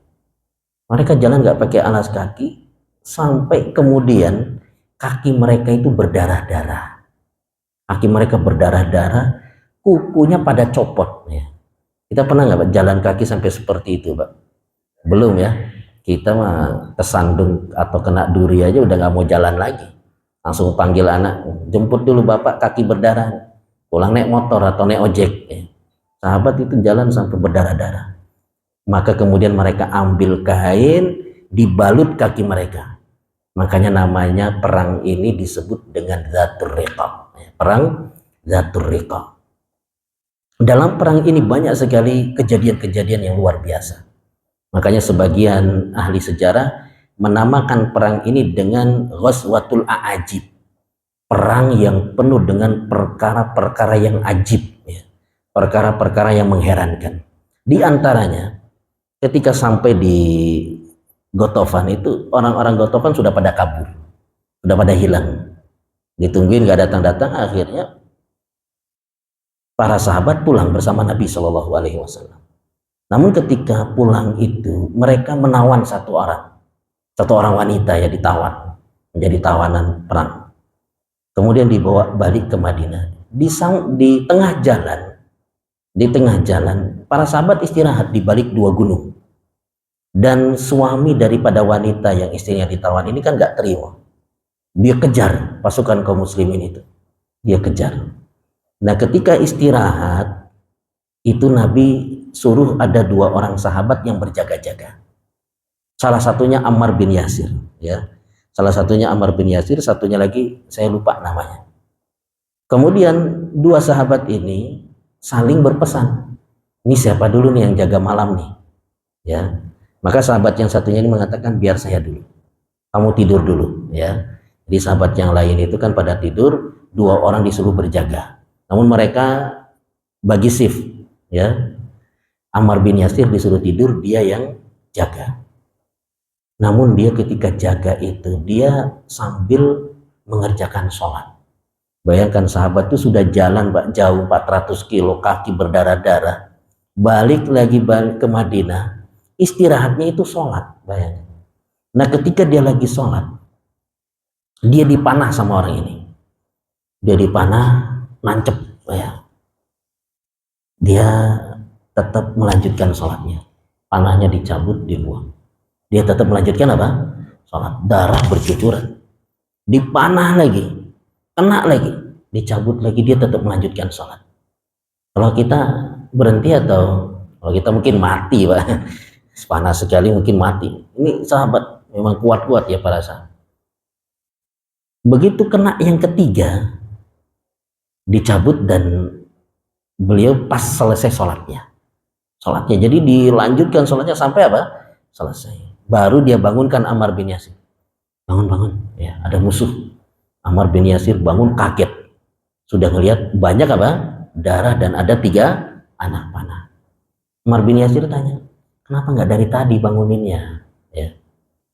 Mereka jalan nggak pakai alas kaki, sampai kemudian kaki mereka itu berdarah-darah. Kaki mereka berdarah-darah, kukunya pada copot ya. Kita pernah nggak jalan kaki sampai seperti itu, Pak? Belum ya. Kita mah kesandung atau kena duri aja udah nggak mau jalan lagi. Langsung panggil anak, jemput dulu bapak, kaki berdarah. Pulang naik motor atau naik ojek ya. Sahabat itu jalan sampai berdarah-darah. Maka kemudian mereka ambil kain, dibalut kaki mereka. Makanya namanya perang ini disebut dengan Dzatur Riqab. Perang Dzatur Riqab. Dalam perang ini banyak sekali kejadian-kejadian yang luar biasa. Makanya sebagian ahli sejarah menamakan perang ini dengan Ghazwatul A'ajib. Perang yang penuh dengan perkara-perkara yang ajib, ya. Perkara-perkara yang mengherankan. Di antaranya, ketika sampai di Gotofan itu, orang-orang Gotofan sudah pada kabur, sudah pada hilang. Ditungguin gak datang-datang, akhirnya para sahabat pulang bersama Nabi Shallallahu Alaihi Wasallam. Namun ketika pulang itu, mereka menawan satu orang wanita ya, ditawan menjadi tawanan perang. Kemudian dibawa balik ke Madinah. Di tengah jalan, para sahabat istirahat di balik dua gunung. Dan suami daripada wanita yang istrinya ditawan ini kan gak terima. Dia kejar pasukan kaum muslimin itu. Dia kejar. Nah, ketika istirahat, itu Nabi suruh ada dua orang sahabat yang berjaga-jaga. Salah satunya Ammar bin Yasir, ya. Salah satunya Ammar bin Yasir, satunya lagi saya lupa namanya. Kemudian dua sahabat ini saling berpesan. Ini siapa dulu nih yang jaga malam nih? Ya. Maka sahabat yang satunya ini mengatakan, biar saya dulu. Kamu tidur dulu, ya. Jadi sahabat yang lain itu kan pada tidur, dua orang disuruh berjaga. Namun mereka bagi shift, ya. Ammar bin Yasir disuruh tidur, dia yang jaga. Namun dia ketika jaga itu, dia sambil mengerjakan sholat. Bayangkan sahabat itu sudah jalan jauh 400 kilo, kaki berdarah-darah. Balik ke Madinah, istirahatnya itu sholat. Bayangkan. Nah, ketika dia lagi sholat, dia dipanah sama orang ini. Dia dipanah, nancep. Ya. Dia tetap melanjutkan sholatnya. Panahnya dicabut, dibuang. Dia tetap melanjutkan apa? Sholat. Darah bercucuran. Dipanah lagi, kena lagi, dicabut lagi, dia tetap melanjutkan sholat. Kalau kita berhenti atau kalau kita mungkin mati, Pak. Panas sekali mungkin mati. Ini sahabat memang kuat-kuat ya para sahabat. Begitu kena yang ketiga, dicabut dan beliau pas selesai sholatnya. Jadi dilanjutkan sholatnya sampai apa? Selesai. Baru dia bangunkan Ammar bin Yasir. Bangun, ya, ada musuh. Ammar bin Yasir bangun kaget. Sudah melihat banyak apa? Darah dan ada 3 anak panah. Ammar bin Yasir tanya, kenapa nggak dari tadi banguninnya? Ya.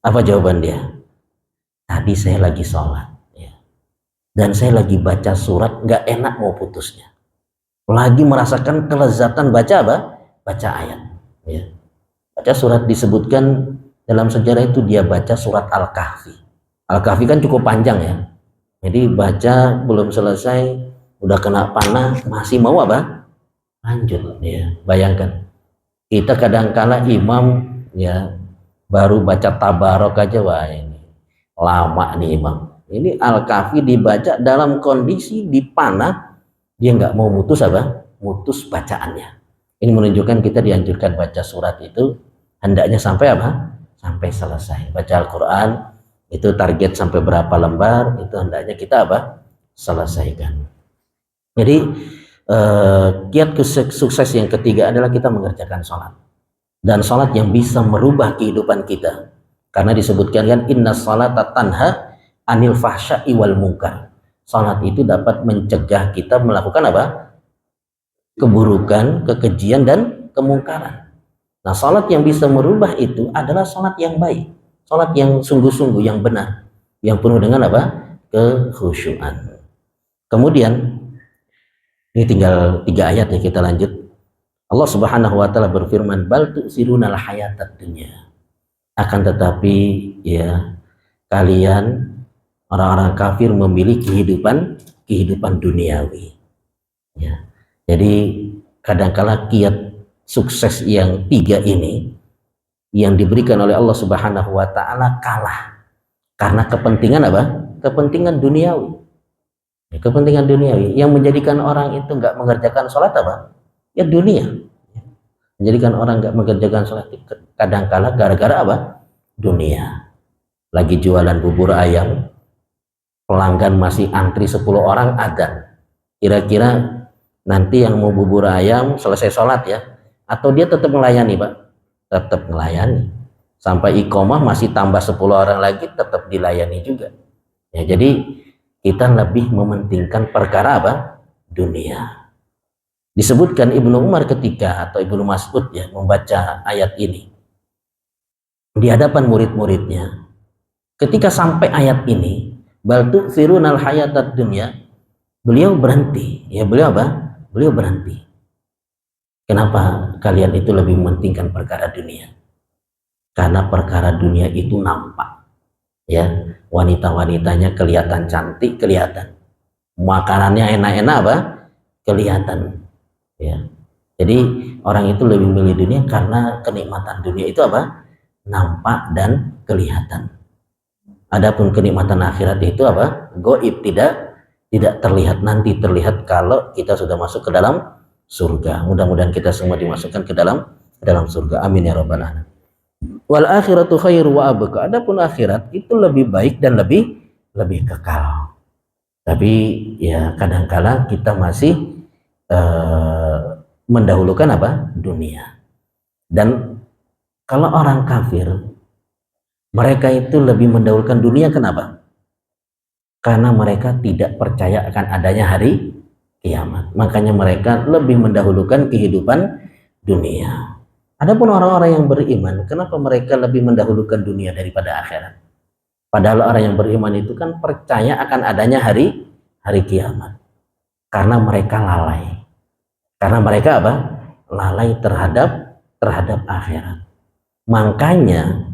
Apa jawaban dia? Tadi saya lagi sholat, ya. Dan saya lagi baca surat, nggak enak mau putusnya. Lagi merasakan kelezatan baca apa? Baca ayat. Ya. Baca surat, disebutkan dalam sejarah itu dia baca surat Al-Kahfi. Al-Kahfi kan cukup panjang ya. Jadi baca belum selesai, udah kena panah, masih mau apa? Lanjut. Ya. Bayangkan. Kita kadang-kala imam ya baru baca tabarok aja, wah ini lama nih imam. Ini Al-Kahfi dibaca dalam kondisi dipanah, dia nggak mau mutus apa? Mutus bacaannya. Ini menunjukkan kita dianjurkan baca surat itu hendaknya sampai apa? Sampai selesai. Baca Al-Quran itu target sampai berapa lembar, itu hendaknya kita apa? Selesaikan. Jadi kiat sukses yang ketiga adalah kita mengerjakan sholat. Dan sholat yang bisa merubah kehidupan kita. Karena disebutkan kan, inna sholata tanha anil fahsya'i wal munkar. Sholat itu dapat mencegah kita melakukan apa? Keburukan, kekejian, dan kemungkaran. Nah, sholat yang bisa merubah itu adalah sholat yang baik, sholat yang sungguh-sungguh, yang benar, yang penuh dengan apa? Kekhusyuan. Kemudian ini tinggal 3 ayat ya, kita lanjut. Allah Subhanahu wa taala berfirman, bal tu'sirunal hayatad dunya. Akan tetapi ya, kalian orang-orang kafir memilih kehidupan duniawi. Ya. Jadi kadangkala kiat sukses yang 3 ini yang diberikan oleh Allah Subhanahu wa taala kalah karena kepentingan apa? Kepentingan duniawi. Ya, kepentingan duniawi yang menjadikan orang itu nggak mengerjakan sholat apa? Ya dunia. Menjadikan orang nggak mengerjakan sholat kadang-kala gara-gara apa? Dunia. Lagi jualan bubur ayam, pelanggan masih antri 10 orang adzan. Kira-kira nanti yang mau bubur ayam selesai sholat ya, atau dia tetap melayani Pak? Tetap melayani. Sampai iqomah masih tambah 10 orang lagi, tetap dilayani juga. Ya, jadi kita lebih mementingkan perkara apa? Dunia. Disebutkan Ibnu Umar ketika atau Ibnu Mas'ud ya membaca ayat ini di hadapan murid-muridnya. Ketika sampai ayat ini, bal tu'thirunal hayatad dunya, beliau berhenti. Ya, beliau apa? Beliau berhenti. Kenapa kalian itu lebih mementingkan perkara dunia? Karena perkara dunia itu nampak. Ya, wanita-wanitanya kelihatan cantik, kelihatan. Makanannya enak-enak apa? Kelihatan. Ya. Jadi orang itu lebih milih dunia karena kenikmatan dunia itu apa? Nampak dan kelihatan. Adapun kenikmatan akhirat itu apa? Goib, tidak terlihat, nanti terlihat kalau kita sudah masuk ke dalam surga. Mudah-mudahan kita semua dimasukkan ke dalam surga. Amin ya rabbal alamin. Wal akhiratu khairu wa abqa. Adapun akhirat itu lebih baik dan lebih kekal. Tapi ya kadangkala kita masih mendahulukan apa? Dunia. Dan kalau orang kafir, mereka itu lebih mendahulukan dunia. Kenapa? Karena mereka tidak percaya akan adanya hari kiamat. Makanya mereka lebih mendahulukan kehidupan dunia. Adapun orang-orang yang beriman, kenapa mereka lebih mendahulukan dunia daripada akhirat? Padahal orang yang beriman itu kan percaya akan adanya hari kiamat. Karena mereka lalai. Karena mereka apa? Lalai terhadap akhirat. Makanya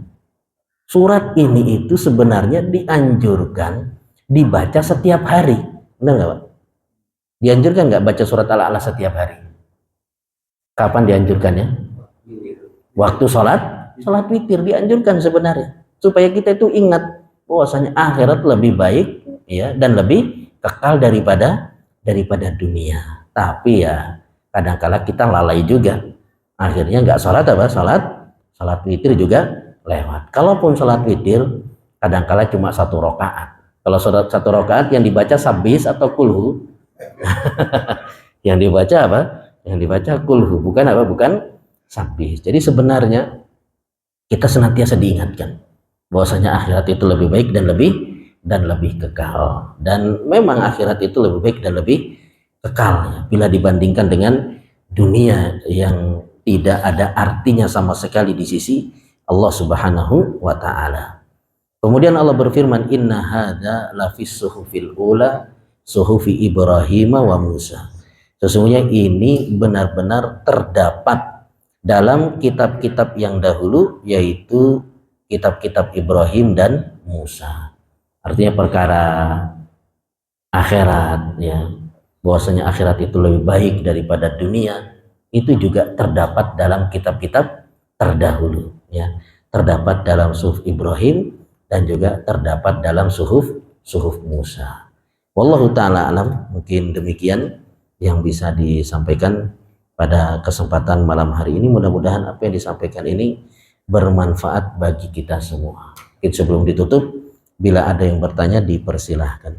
surat ini itu sebenarnya dianjurkan dibaca setiap hari. Benar nggak Pak? Dianjurkan nggak baca surat Al-A'la setiap hari? Kapan dianjurkannya? Waktu sholat witir dianjurkan sebenarnya. Supaya kita itu ingat bahwasanya akhirat lebih baik ya dan lebih kekal daripada dunia. Tapi ya kadang-kala kita lalai juga, akhirnya nggak sholat apa? Sholat witir juga lewat. Kalaupun sholat witir kadang-kala cuma 1 rakaat. Kalau sholat 1 rakaat yang dibaca sabis atau kulhu, yang dibaca apa? Yang dibaca kulhu, bukan apa? Bukan sabis. Jadi sebenarnya kita senantiasa diingatkan bahwasanya akhirat itu lebih baik dan lebih kekal. Dan memang akhirat itu lebih baik dan lebih kekal ya, bila dibandingkan dengan dunia yang tidak ada artinya sama sekali di sisi Allah Subhanahu wa taala. Kemudian Allah berfirman, inna hadza lafis suhufil ula suhufi Ibrahim wa Musa. Sesungguhnya ini benar-benar terdapat dalam kitab-kitab yang dahulu, yaitu kitab-kitab Ibrahim dan Musa. Artinya perkara akhirat ya, bahwasanya akhirat itu lebih baik daripada dunia, itu juga terdapat dalam kitab-kitab terdahulu ya, terdapat dalam suhuf Ibrahim dan juga terdapat dalam suhuf Musa. Wallahu taala alam. Mungkin demikian yang bisa disampaikan pada kesempatan malam hari ini. Mudah-mudahan apa yang disampaikan ini bermanfaat bagi kita semua. Mungkin sebelum ditutup, bila ada yang bertanya dipersilahkan.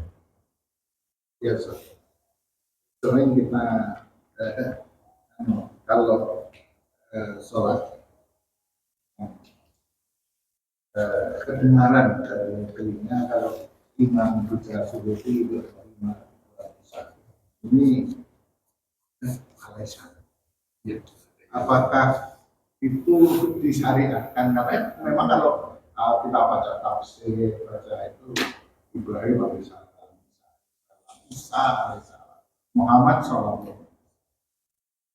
Ya, sering kita kalau sholat kedengaran dari telinga kalau imam bicara subuhi itu ini alasan. Apakah itu disyariatkan? Karena memang kalau kita baca tafsir, baca itu Ibrahim alaihissalam, Isa alaihissalam, Muhammad SAW.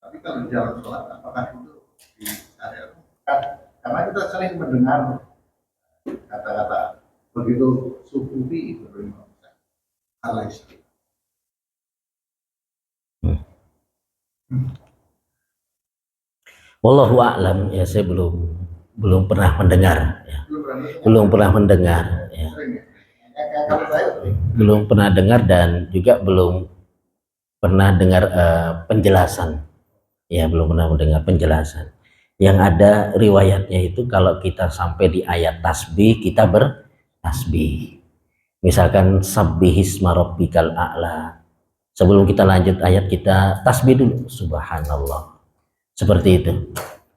Tapi kalau di dalam sholat, apakah itu disyariatkan? Karena kita sering mendengar kata-kata begitu subuhi Ibrahim alaihissalam. Wallahu a'lam ya, saya belum pernah mendengar ya. Belum pernah mendengar ya. Belum pernah dengar dan juga belum pernah dengar penjelasan ya, belum pernah mendengar penjelasan. Yang ada riwayatnya itu kalau kita sampai di ayat tasbih, kita bertasbih. Misalkan sabbihisma rabbikal a'la. Sebelum kita lanjut ayat, kita tasbih dulu, subhanallah. Seperti itu.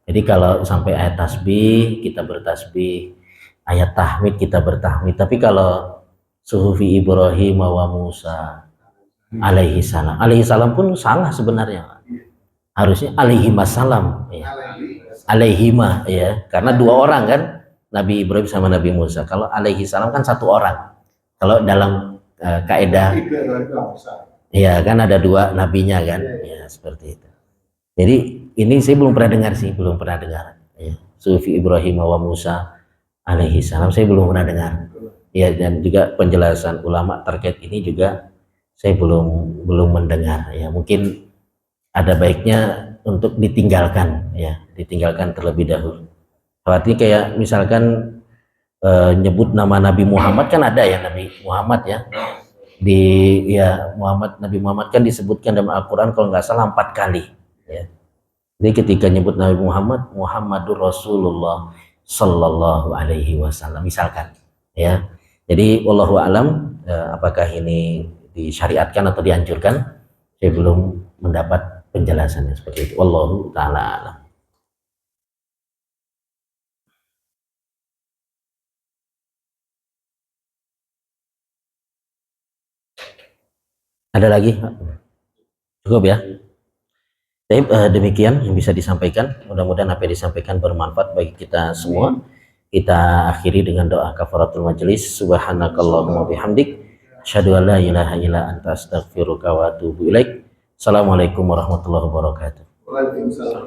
Jadi kalau sampai ayat tasbih, kita bertasbih. Ayat tahmid, kita bertahmid. Tapi kalau suhufi Ibrahim wa Musa alaihi salam pun salah sebenarnya. Harusnya alaihi masalam, ya. Alaihima, ya, karena dua orang kan, Nabi Ibrahim sama Nabi Musa. Kalau alaihi salam kan satu orang. Kalau dalam kaidah, ya kan ada dua nabinya kan, ya seperti itu. Jadi ini saya belum pernah dengar sih, belum pernah dengar. Ya. Sufi Ibrahim wa Musa alaihi salam saya belum pernah dengar. Ya, dan juga penjelasan ulama terkait ini juga saya belum mendengar. Ya, mungkin ada baiknya untuk ditinggalkan, ya, ditinggalkan terlebih dahulu. Artinya kayak misalkan nyebut nama Nabi Muhammad kan ada ya, Nabi Muhammad ya, Nabi Muhammad kan disebutkan dalam Al-Quran kalau nggak salah 4 kali, ya. Jadi ketika nyebut Nabi Muhammad, Muhammadur Rasulullah Sallallahu Alaihi Wasallam misalkan, ya. Jadi wallahu alam, apakah ini disyariatkan atau dianjurkan, saya belum mendapat penjelasannya seperti itu. Wallahu taala alam. Ada lagi? Cukup ya. Baik, demikian yang bisa disampaikan. Mudah-mudahan apa yang disampaikan bermanfaat bagi kita semua. Kita akhiri dengan doa kafaratul majelis. Subhanakallahumma bihamdik, asyhadu an la ilaha illa anta astaghfiruka wa atubu ilaik. Assalamualaikum warahmatullahi wabarakatuh. Waalaikumsalam.